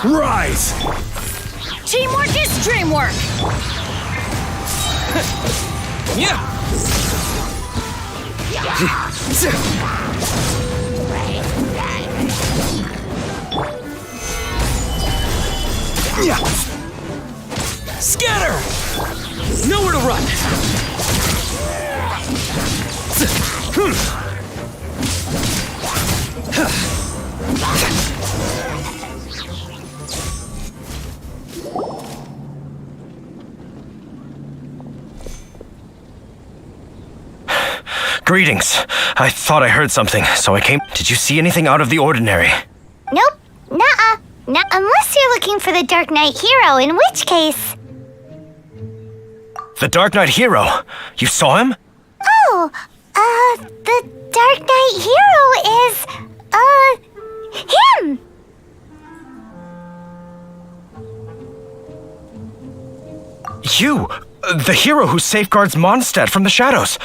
Rise! Teamwork is dreamwork! Yeah! Scatter! Nowhere to run! Greetings. I thought I heard something, so I came. Did you see anything out of the ordinary? Nope. Nuh-uh. Unless you're looking for the Dark Knight hero, in which case... The Dark Knight hero? You saw him? Oh, the Dark Knight hero is, him! You! The hero who safeguards MONDSTAD from the shadows.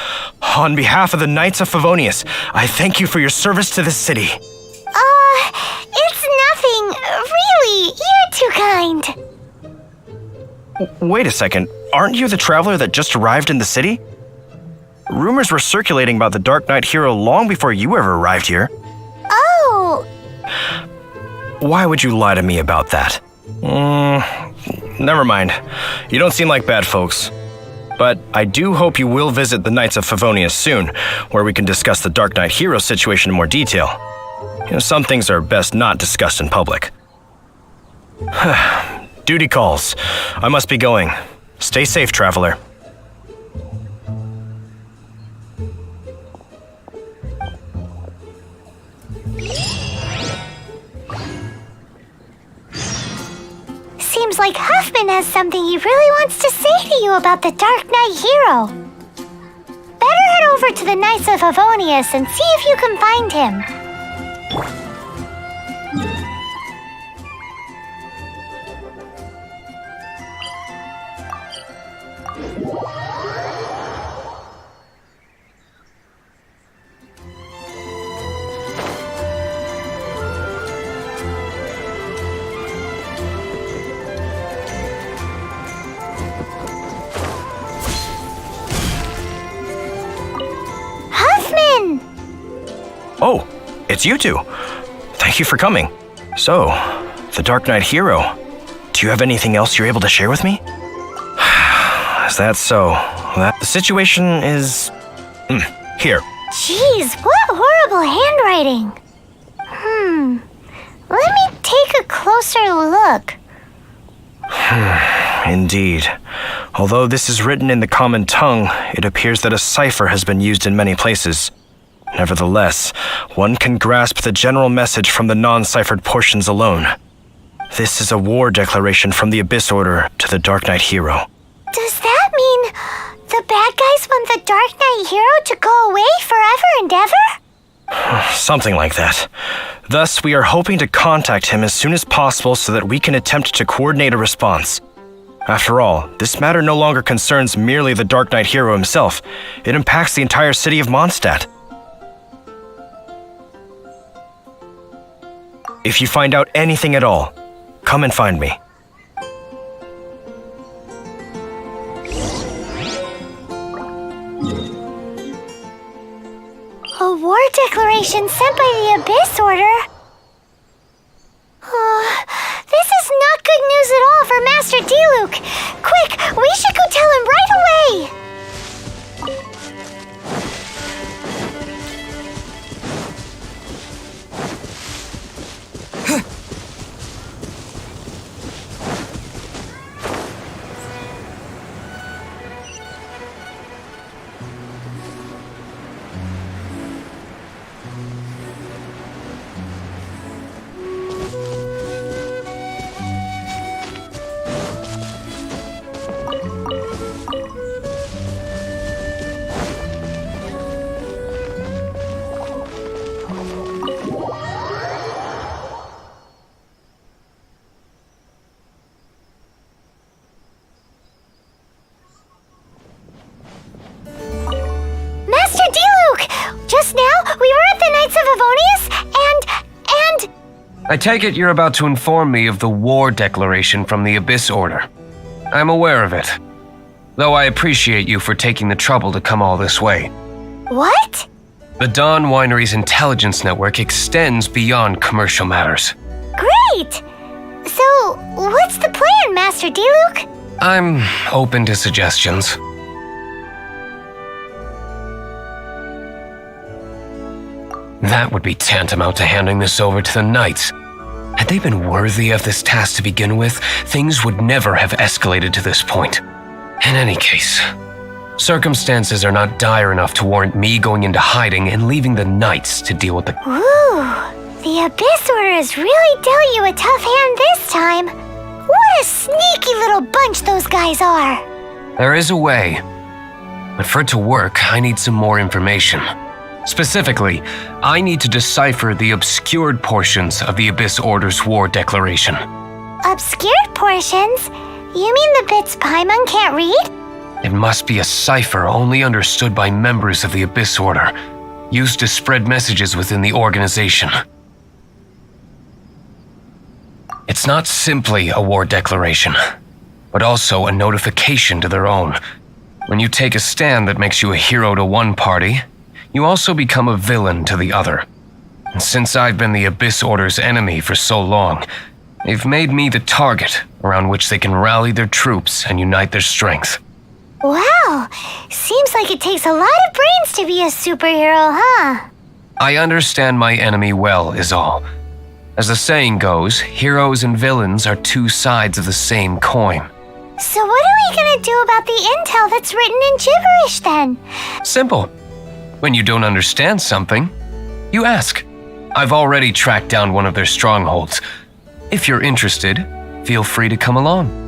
On behalf of the Knights of Favonius, I thank you for your service to this city. It's nothing. Really, you're too kind. Wait a second. Aren't you the traveler that just arrived in the city? Rumors were circulating about the Dark Knight hero long before you ever arrived here. Oh. Why would you lie to me about that? Never mind. You don't seem like bad folks. But I do hope you will visit the Knights of Favonius soon, where we can discuss the Dark Knight hero situation in more detail. Some things are best not discussed in public. Duty calls. I must be going. Stay safe, traveler. Seems like Huffman has something he really wants to say to you about the Dark Knight hero. Better head over to the Knights of Favonius and see if you can find him. Oh, it's you two. Thank you for coming. So, the Dark Knight hero. Do you have anything else you're able to share with me? Is that so? The situation is... here. Jeez, what horrible handwriting. Let me take a closer look. Indeed. Although this is written in the common tongue, it appears that a cipher has been used in many places. Nevertheless, one can grasp the general message from the non-ciphered portions alone. This is a war declaration from the Abyss Order to the Dark Knight hero. Does that mean the bad guys want the Dark Knight hero to go away forever and ever? Something like that. Thus, we are hoping to contact him as soon as possible so that we can attempt to coordinate a response. After all, this matter no longer concerns merely the Dark Knight hero himself. It impacts the entire city of MONDSTAD. If you find out anything at all, come and find me. A war declaration sent by the Abyss Order? This is not good news at all for Master D-Luke. Quick, we should go tell him right away! Just now, we were at the Knights of Favonius, and... I take it you're about to inform me of the war declaration from the Abyss Order. I'm aware of it, though I appreciate you for taking the trouble to come all this way. What? The Dawn Winery's intelligence network extends beyond commercial matters. Great! So, what's the plan, Master D-Luke? I'm open to suggestions. That would be tantamount to handing this over to the Knights. Had they been worthy of this task to begin with, things would never have escalated to this point. In any case, circumstances are not dire enough to warrant me going into hiding and leaving the Knights to deal with the... Ooh, the Abyss Order has really dealt you a tough hand this time. What a sneaky little bunch those guys are. There is a way, but for it to work, I need some more information. Specifically, I need to decipher the obscured portions of the Abyss Order's war declaration. Obscured portions? You mean the bits Paimon can't read? It must be a cipher only understood by members of the Abyss Order, used to spread messages within the organization. It's not simply a war declaration, but also a notification to their own. When you take a stand that makes you a hero to one party, you also become a villain to the other. And since I've been the Abyss Order's enemy for so long, they've made me the target around which they can rally their troops and unite their strength. Wow, seems like it takes a lot of brains to be a superhero, huh? I understand my enemy well, is all. As the saying goes, heroes and villains are two sides of the same coin. So what are we gonna do about the intel that's written in gibberish then? Simple. When you don't understand something, you ask. I've already tracked down one of their strongholds. If you're interested, feel free to come along.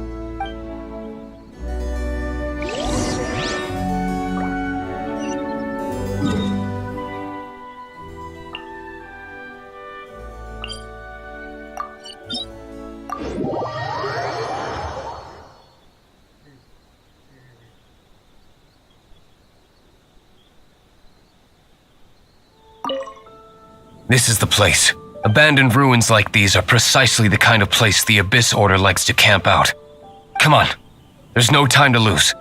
This is the place. Abandoned ruins like these are precisely the kind of place the Abyss Order likes to camp out. Come on, there's no time to lose.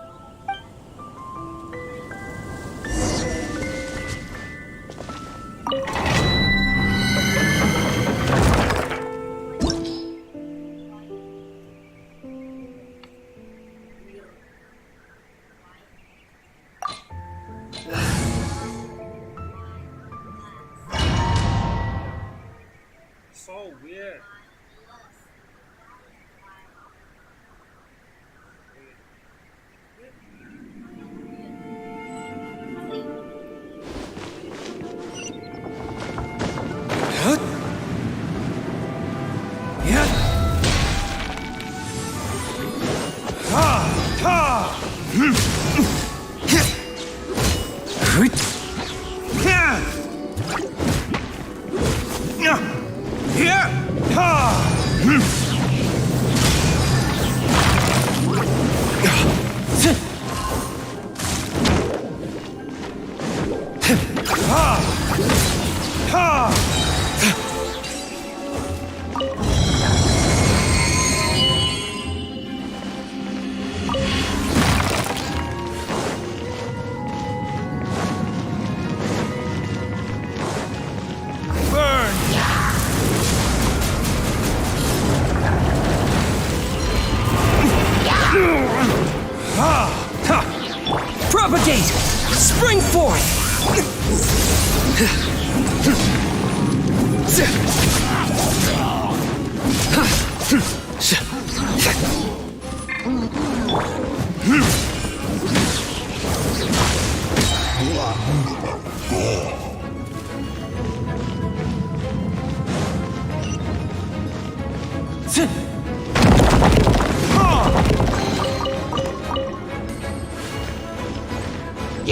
Propagate! Spring forth!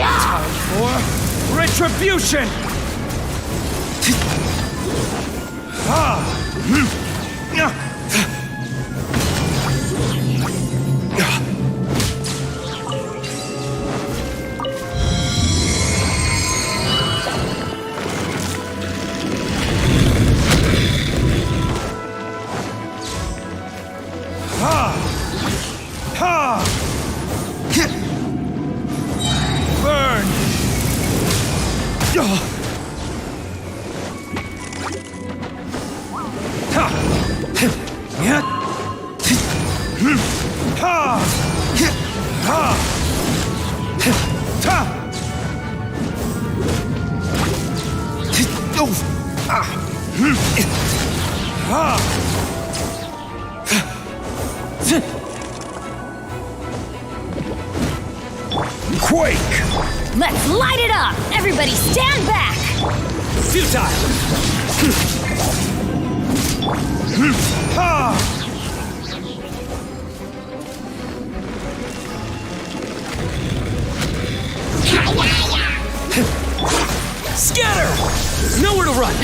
Time for retribution! Burn! Quake! Let's light it up! Everybody stand back! Futile! Scatter! Nowhere to run!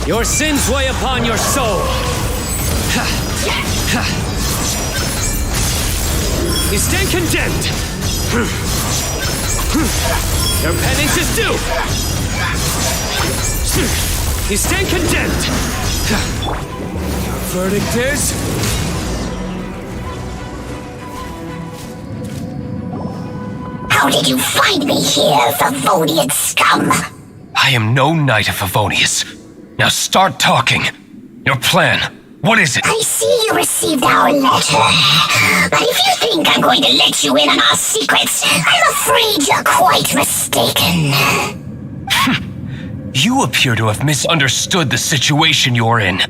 Your sins weigh upon your soul! You stand condemned! Your penance is due! You stand condemned! Your verdict is... How did you find me here, Favonian scum? I am no knight of Favonius. Now start talking. Your plan, what is it? I see you received our letter. But if you think I'm going to let you in on our secrets, I'm afraid you're quite mistaken. You appear to have misunderstood the situation you're in.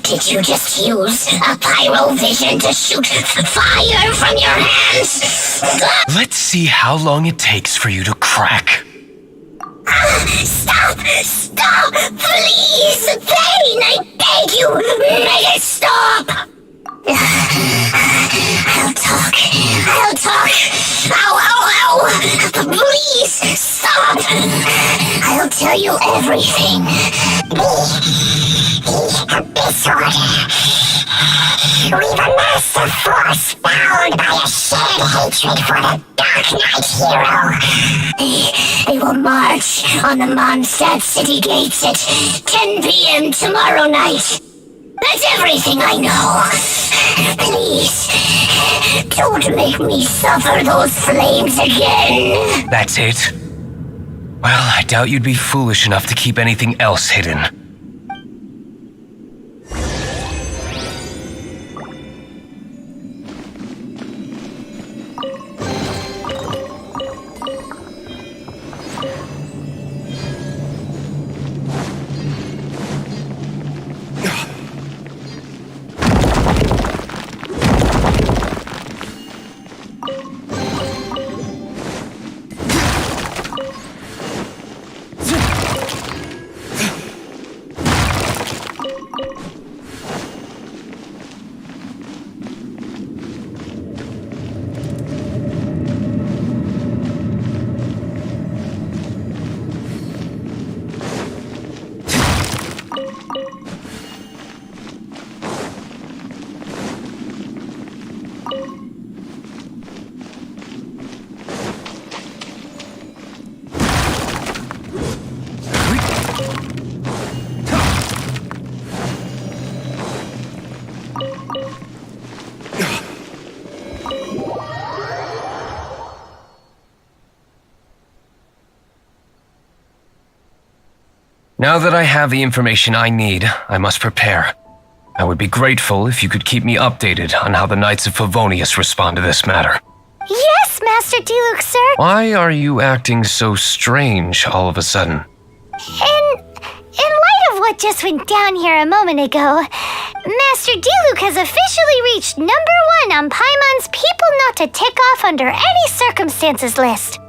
Did you just use a pyrovision to shoot fire from your hands? Let's see how long it takes for you to crack. Stop! Stop! Please! Thane, I beg you! Make it stop! I'll talk. I'll talk. Ow, ow, ow! Please, stop! I'll tell you everything. Disorder. We've amassed a force bound by a shared hatred for the Dark Knight hero. They will march on the Mondstadt city gates at 10 p.m. tomorrow night. That's everything I know. Please, don't make me suffer those flames again. That's it? Well, I doubt you'd be foolish enough to keep anything else hidden. Now that I have the information I need, I must prepare. I would be grateful if you could keep me updated on how the Knights of Favonius respond to this matter. Yes, Master Diluc, sir. Why are you acting so strange all of a sudden? In light of what just went down here a moment ago, Master Diluc has officially reached #1 on Paimon's people not to tick off under any circumstances list.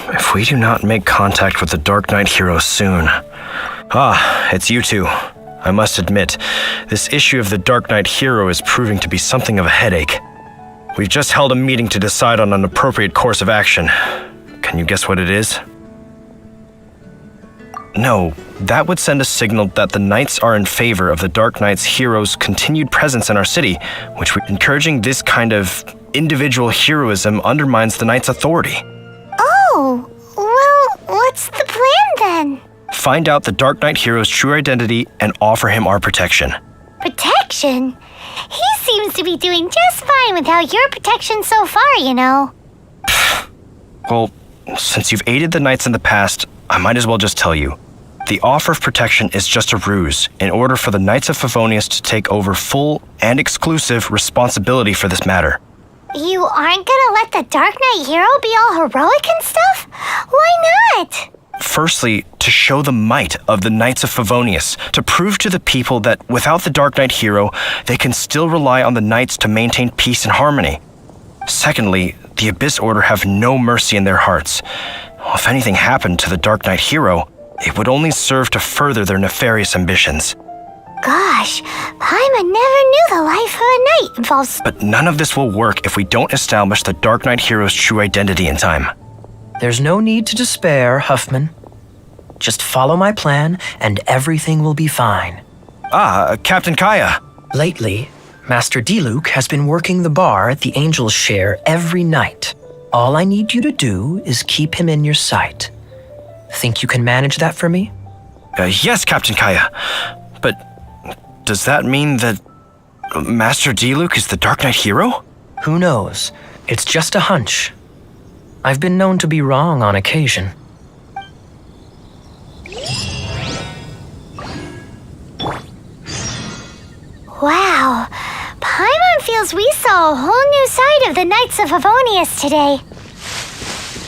If we do not make contact with the Dark Knight hero soon... Ah, it's you two. I must admit, this issue of the Dark Knight hero is proving to be something of a headache. We've just held a meeting to decide on an appropriate course of action. Can you guess what it is? No, that would send a signal that the Knights are in favor of the Dark Knight's hero's continued presence in our city, which encouraging this kind of individual heroism undermines the Knights' authority. Oh, well, what's the plan then? Find out the Dark Knight hero's true identity and offer him our protection. Protection? He seems to be doing just fine without your protection so far, you know. Well, since you've aided the Knights in the past, I might as well just tell you. The offer of protection is just a ruse in order for the Knights of Favonius to take over full and exclusive responsibility for this matter. You aren't gonna let the Dark Knight hero be all heroic and stuff? Why not? Firstly, to show the might of the Knights of Favonius, to prove to the people that without the Dark Knight hero, they can still rely on the Knights to maintain peace and harmony. Secondly, the Abyss Order have no mercy in their hearts. If anything happened to the Dark Knight hero, it would only serve to further their nefarious ambitions. Gosh, Paimon never knew the life of a knight involves... But none of this will work if we don't establish the Dark Knight hero's true identity in time. There's no need to despair, Huffman. Just follow my plan and everything will be fine. Ah, Captain Kaya. Lately, Master Diluc has been working the bar at the Angel's Share every night. All I need you to do is keep him in your sight. Think you can manage that for me? Yes, Captain Kaya. But does that mean that Master Diluc is the Dark Knight hero? Who knows? It's just a hunch. I've been known to be wrong on occasion. Wow, Paimon feels we saw a whole new side of the Knights of Favonius today.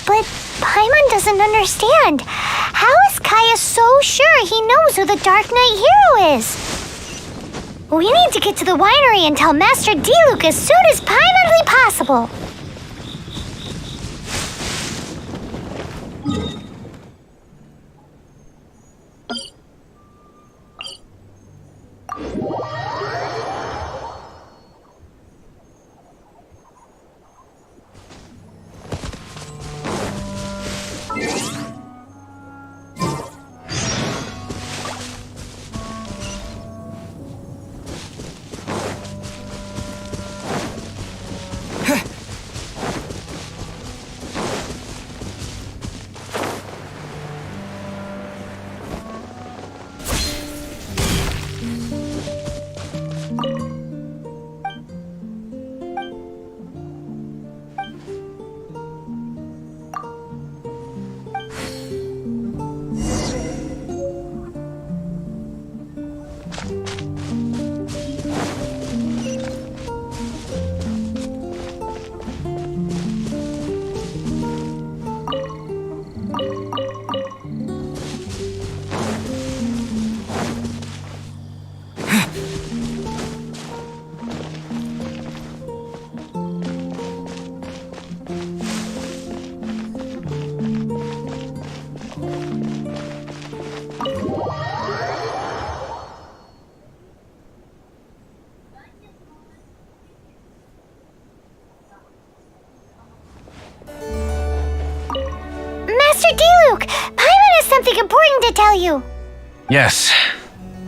But Paimon doesn't understand. How is Kaya so sure he knows who the Dark Knight hero is? We need to get to the winery and tell Master Diluc as soon as Paimonly possible. Master Diluc, Paimon has something important to tell you. Yes,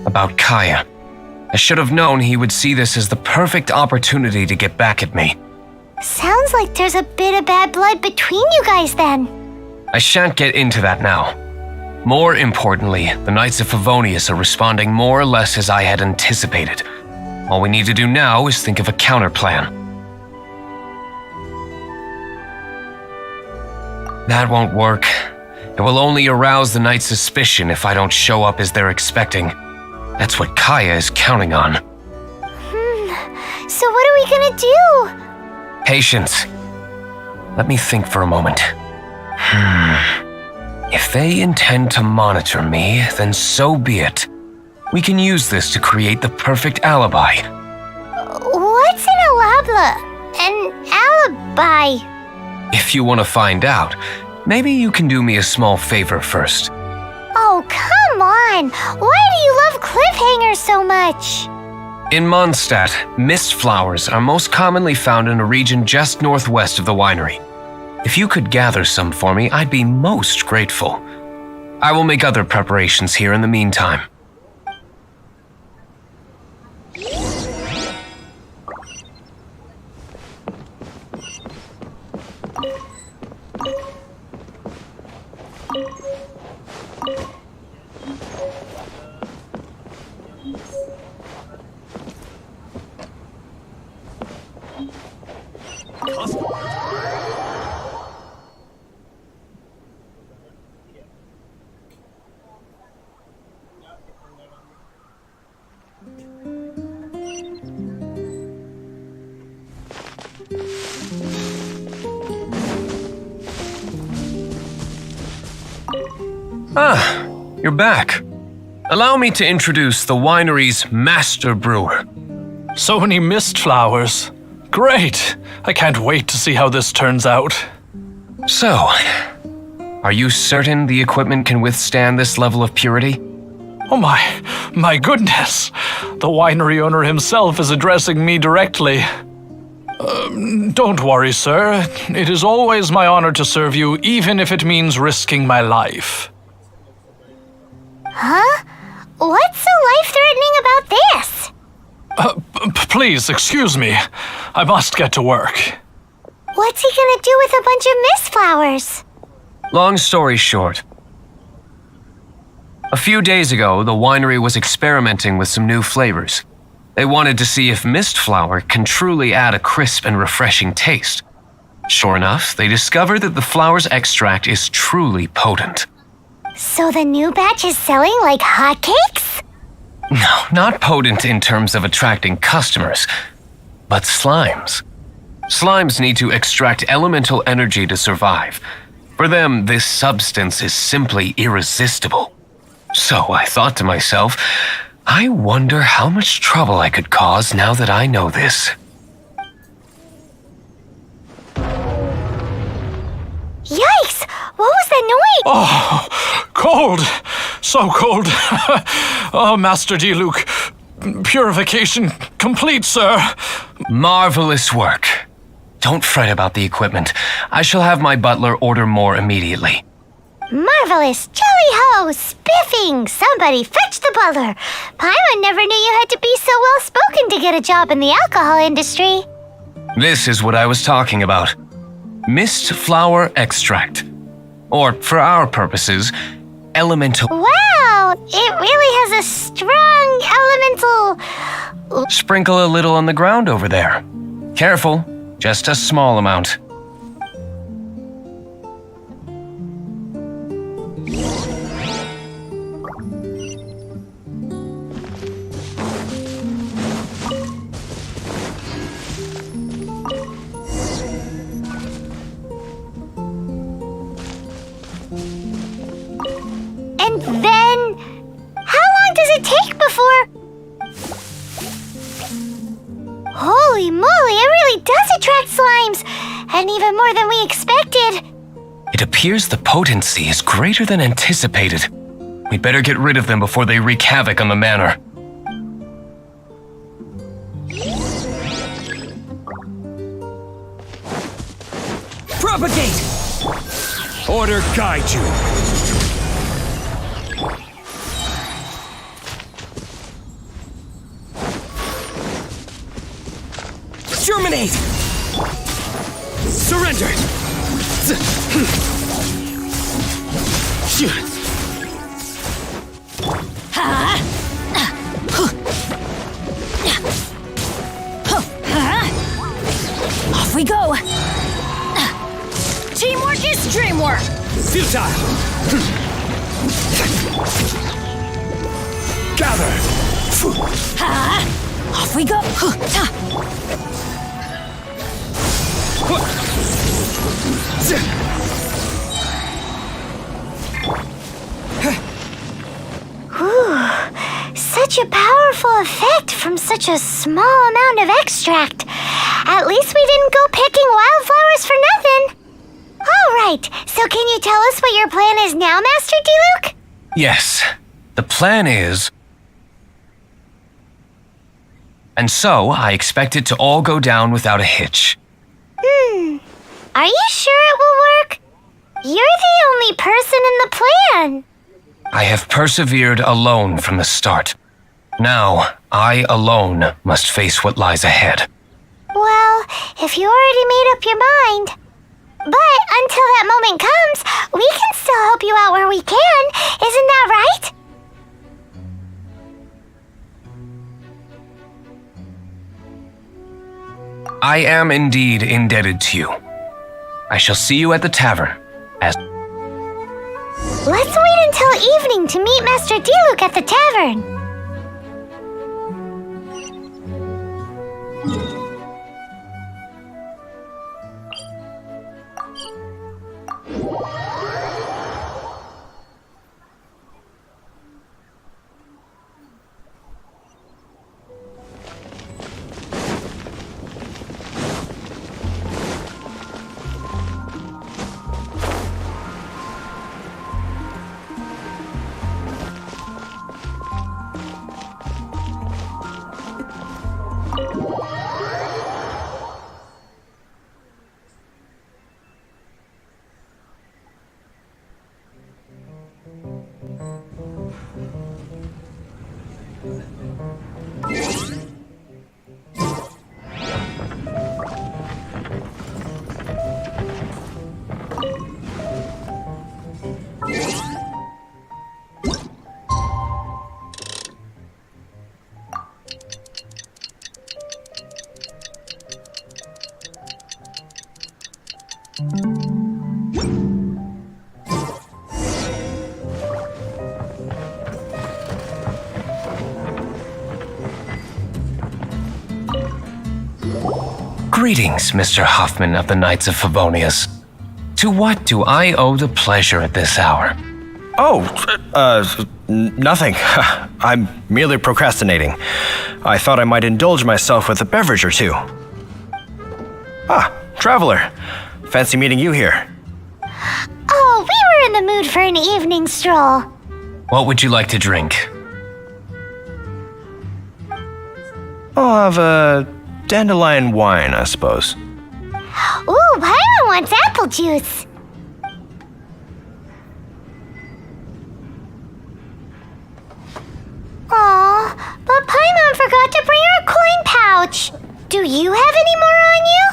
About Kaya. I should have known he would see this as the perfect opportunity to get back at me. Sounds like there's a bit of bad blood between you guys then. I shan't get into that now. More importantly, the Knights of Favonius are responding more or less as I had anticipated. All we need to do now is think of a counterplan. That won't work. It will only arouse the Knights' suspicion if I don't show up as they're expecting. That's what Kaya is counting on. So what are we gonna do? Patience. Let me think for a moment. If they intend to monitor me, then so be it. We can use this to create the perfect alibi. What's an alibi? If you want to find out, maybe you can do me a small favor first. Oh, come on! Why do you love cliffhangers so much? In MONDSTAD, mist flowers are most commonly found in a region just northwest of the winery. If you could gather some for me, I'd be most grateful. I will make other preparations here in the meantime. Ah, you're back. Allow me to introduce the winery's master brewer. So many mist flowers. Great! I can't wait to see how this turns out. So, are you certain the equipment can withstand this level of purity? Oh my goodness! The winery owner himself is addressing me directly. Don't worry, sir. It is always my honor to serve you, even if it means risking my life. Huh? What's so life-threatening about this? Please, excuse me. I must get to work. What's he gonna do with a bunch of mist flowers? Long story short. A few days ago, the winery was experimenting with some new flavors. They wanted to see if mist flower can truly add a crisp and refreshing taste. Sure enough, they discovered that the flower's extract is truly potent. So the new batch is selling like hotcakes? No, not potent in terms of attracting customers, but slimes. Slimes need to extract elemental energy to survive. For them, this substance is simply irresistible. So I thought to myself, I wonder how much trouble I could cause now that I know this. Yikes! What was that noise? Oh, cold! So cold! Oh, Master Diluc, purification complete, sir. Marvelous work. Don't fret about the equipment. I shall have my butler order more immediately. Marvelous! Jolly-ho! Spiffing! Somebody fetch the butler! Paimon never knew you had to be so well-spoken to get a job in the alcohol industry. This is what I was talking about. Mist flower extract. Or, for our purposes, elemental... Wow! It really has a strong elemental... Sprinkle a little on the ground over there. Careful, just a small amount. And then... How long does it take before... Holy moly, it really does attract slimes! And even more than we expected. It appears the potency is greater than anticipated. We'd better get rid of them before they wreak havoc on the manor. Propagate! Order guide you. Dominate! Surrender! Off we go! Teamwork is dreamwork! Futile! Gather! Off we go! Whew, such a powerful effect from such a small amount of extract. At least we didn't go picking wildflowers for nothing. All right, so can you tell us what your plan is now, Master Diluc? Yes, the plan is... And so, I expect it to all go down without a hitch. Are you sure it will work? You're the only person in the plan. I have persevered alone from the start. Now, I alone must face what lies ahead. Well, if you already made up your mind. But until that moment comes, we can still help you out where we can. Isn't that right? I am indeed indebted to you. I shall see you at the tavern, as... Let's wait until evening to meet Master Diluc at the tavern. Greetings, Mr. Hoffman of the Knights of Favonius. To what do I owe the pleasure at this hour? Oh, nothing. I'm merely procrastinating. I thought I might indulge myself with a beverage or two. Ah, traveler. Fancy meeting you here. Oh, we were in the mood for an evening stroll. What would you like to drink? I'll have a dandelion wine, I suppose. Ooh, Paimon wants apple juice. Aw, but Paimon forgot to bring her coin pouch. Do you have any more on you?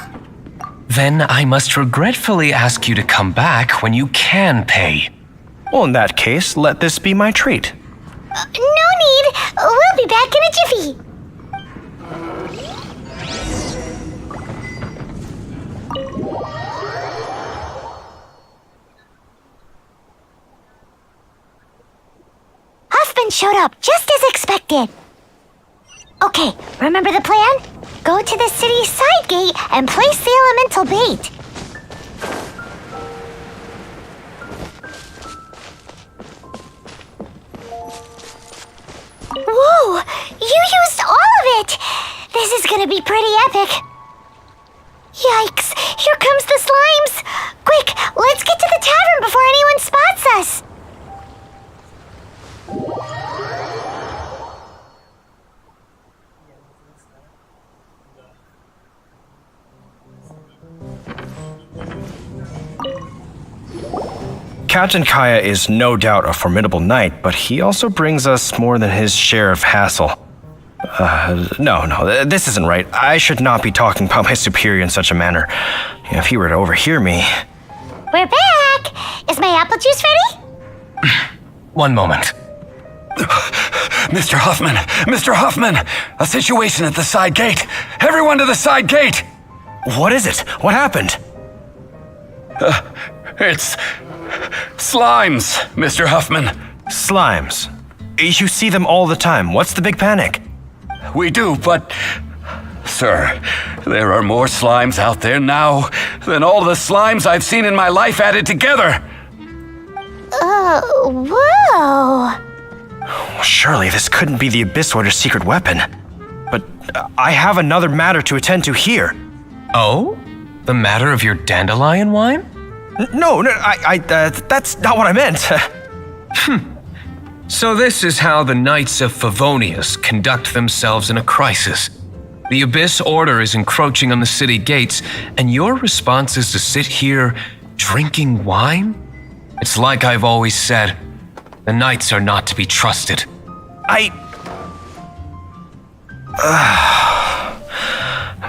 Then I must regretfully ask you to come back when you can pay. Well, in that case, let this be my treat. No need. We'll be back in a jiffy. Huffman showed up just as expected. Okay, remember the plan? Go to the city's side gate and place the elemental bait. Whoa! You used all of it! This is gonna be pretty epic. Yikes! Here comes the slimes! Quick, let's get to the tavern before anyone spots us! Captain Kaya is no doubt a formidable knight, but he also brings us more than his share of hassle. No, this isn't right. I should not be talking about my superior in such a manner. If he were to overhear me... We're back! Is my apple juice ready? One moment. Mr. Huffman! Mr. Huffman! A situation at the side gate! Everyone to the side gate! What is it? What happened? It's... slimes, Mr. Huffman. Slimes? You see them all the time. What's the big panic? We do, but... Sir, there are more slimes out there now than all the slimes I've seen in my life added together. Whoa. Surely this couldn't be the Abyss Order's secret weapon. But I have another matter to attend to here. Oh? The matter of your dandelion wine? No, that's not what I meant. So this is how the Knights of Favonius conduct themselves in a crisis. The Abyss Order is encroaching on the city gates, and your response is to sit here drinking wine? It's like I've always said, the Knights are not to be trusted.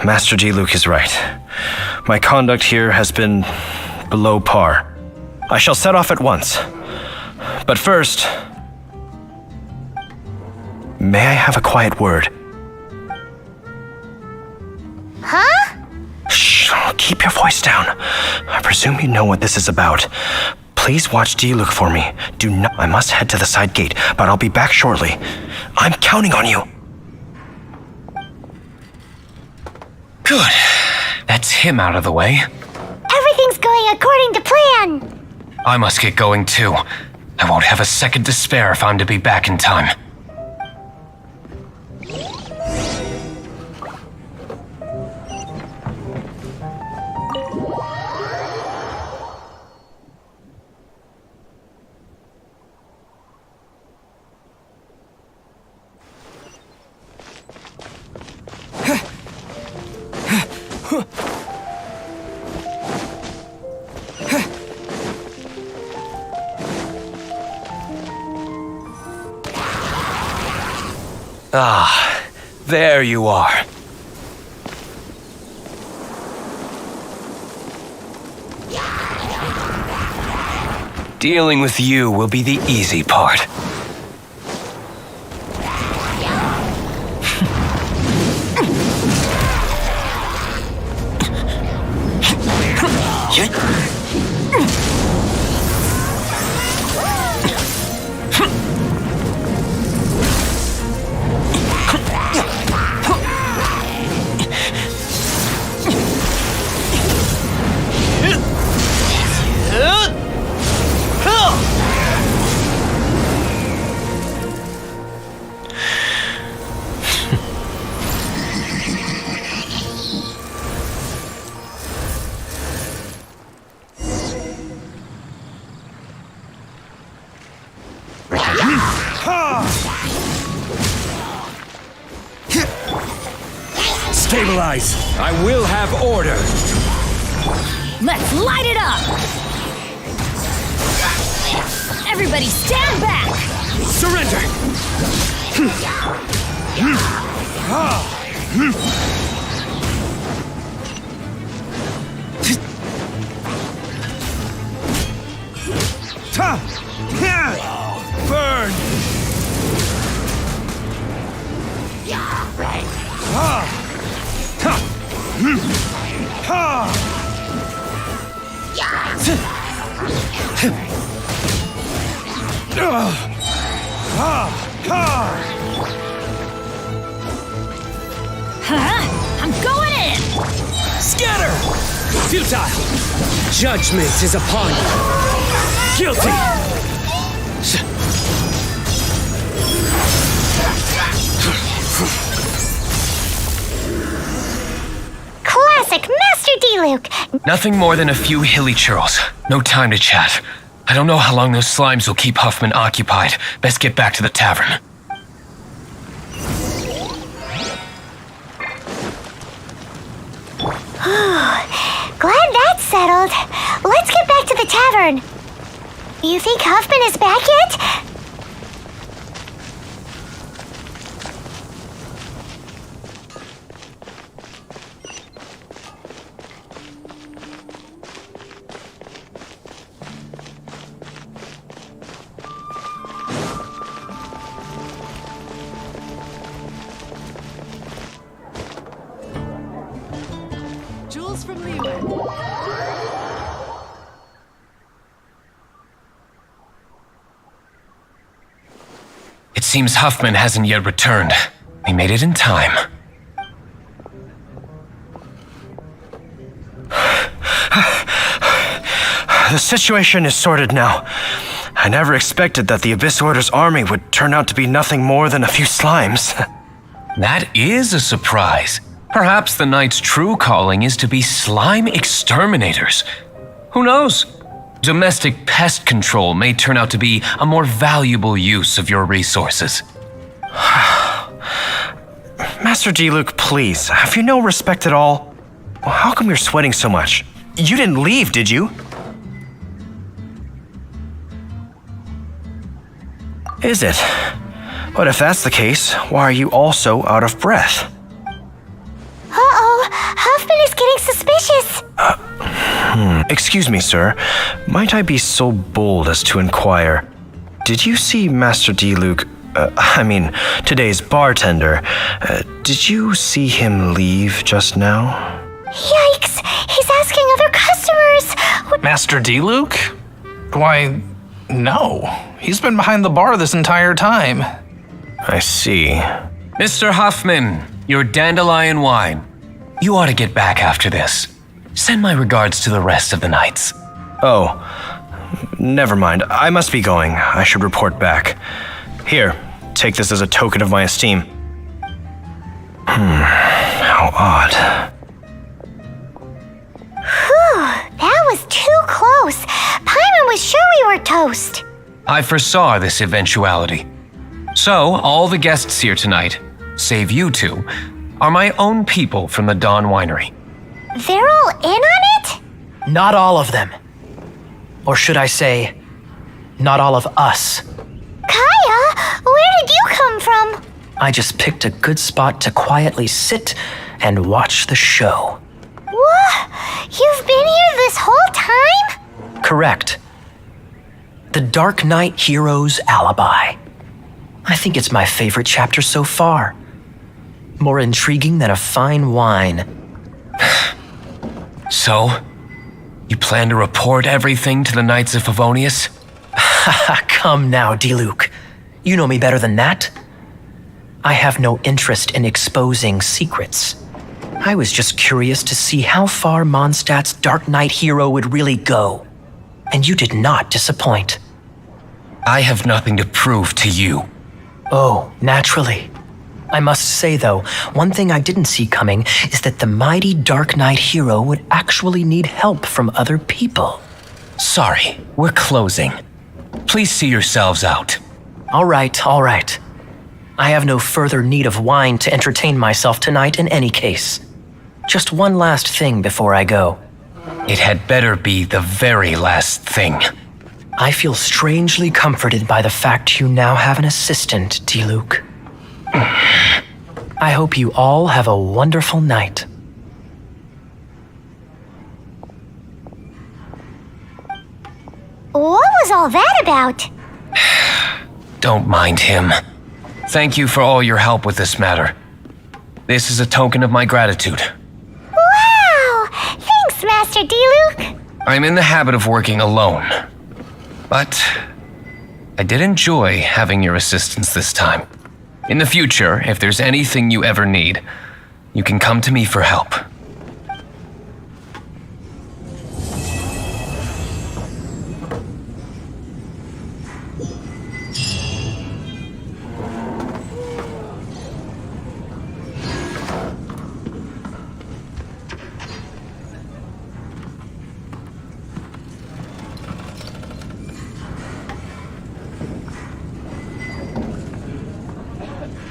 Master D-Luke is right. My conduct here has been below par. I shall set off at once. But first, may I have a quiet word? Huh? Shh, keep your voice down. I presume you know what this is about. Please watch D-Luke for me. I must head to the side gate, but I'll be back shortly. I'm counting on you. Good. That's him out of the way. Everything's going according to plan. I must get going too. I won't have a second to spare if I'm to be back in time. Ah, there you are. Dealing with you will be the easy part. Stabilize! I will have order! Let's light it up! Everybody stand back! Surrender! Burn! I'm going in! Scatter! Futile! Judgment is upon you! Guilty! Classic Master D-Luke! Nothing more than a few hilly churls. No time to chat. I don't know how long those slimes will keep Huffman occupied. Best get back to the tavern. Glad that's settled. Let's get back to the tavern. You think Huffman is back yet? Hails from Leeward. It seems Huffman hasn't yet returned. We made it in time. The situation is sorted now. I never expected that the Abyss Order's army would turn out to be nothing more than a few slimes. That is a surprise. Perhaps the Knight's true calling is to be slime exterminators. Who knows? Domestic pest control may turn out to be a more valuable use of your resources. Master Diluc, please, have you no respect at all? How come you're sweating so much? You didn't leave, did you? Is it? But if that's the case, why are you also out of breath? Uh-oh, Huffman is getting suspicious. Excuse me, sir. Might I be so bold as to inquire? Did you see Master Diluc, today's bartender? Did you see him leave just now? Yikes, he's asking other customers. Master Diluc? Why, no. He's been behind the bar this entire time. I see. Mr. Huffman, your dandelion wine. You ought to get back after this. Send my regards to the rest of the knights. Oh, never mind. I must be going. I should report back. Here, take this as a token of my esteem. How odd. Whew, that was too close. Paimon was sure we were toast. I foresaw this eventuality. So, all the guests here tonight, save you two, are my own people from the Dawn Winery. They're all in on it? Not all of them. Or should I say, not all of us. Kaya, where did you come from? I just picked a good spot to quietly sit and watch the show. What? You've been here this whole time? Correct. The Dark Knight Hero's Alibi. I think it's my favorite chapter so far. More intriguing than a fine wine. So, you plan to report everything to the Knights of Favonius? Come now, Diluc. You know me better than that. I have no interest in exposing secrets. I was just curious to see how far Mondstad's Dark Knight hero would really go. And you did not disappoint. I have nothing to prove to you. Oh, naturally. I must say, though, one thing I didn't see coming is that the mighty Dark Knight hero would actually need help from other people. Sorry, we're closing. Please see yourselves out. All right. I have no further need of wine to entertain myself tonight in any case. Just one last thing before I go. It had better be the very last thing. I feel strangely comforted by the fact you now have an assistant, Diluc. I hope you all have a wonderful night. What was all that about? Don't mind him. Thank you for all your help with this matter. This is a token of my gratitude. Wow! Thanks, Master Diluc. I'm in the habit of working alone. But I did enjoy having your assistance this time. In the future, if there's anything you ever need, you can come to me for help.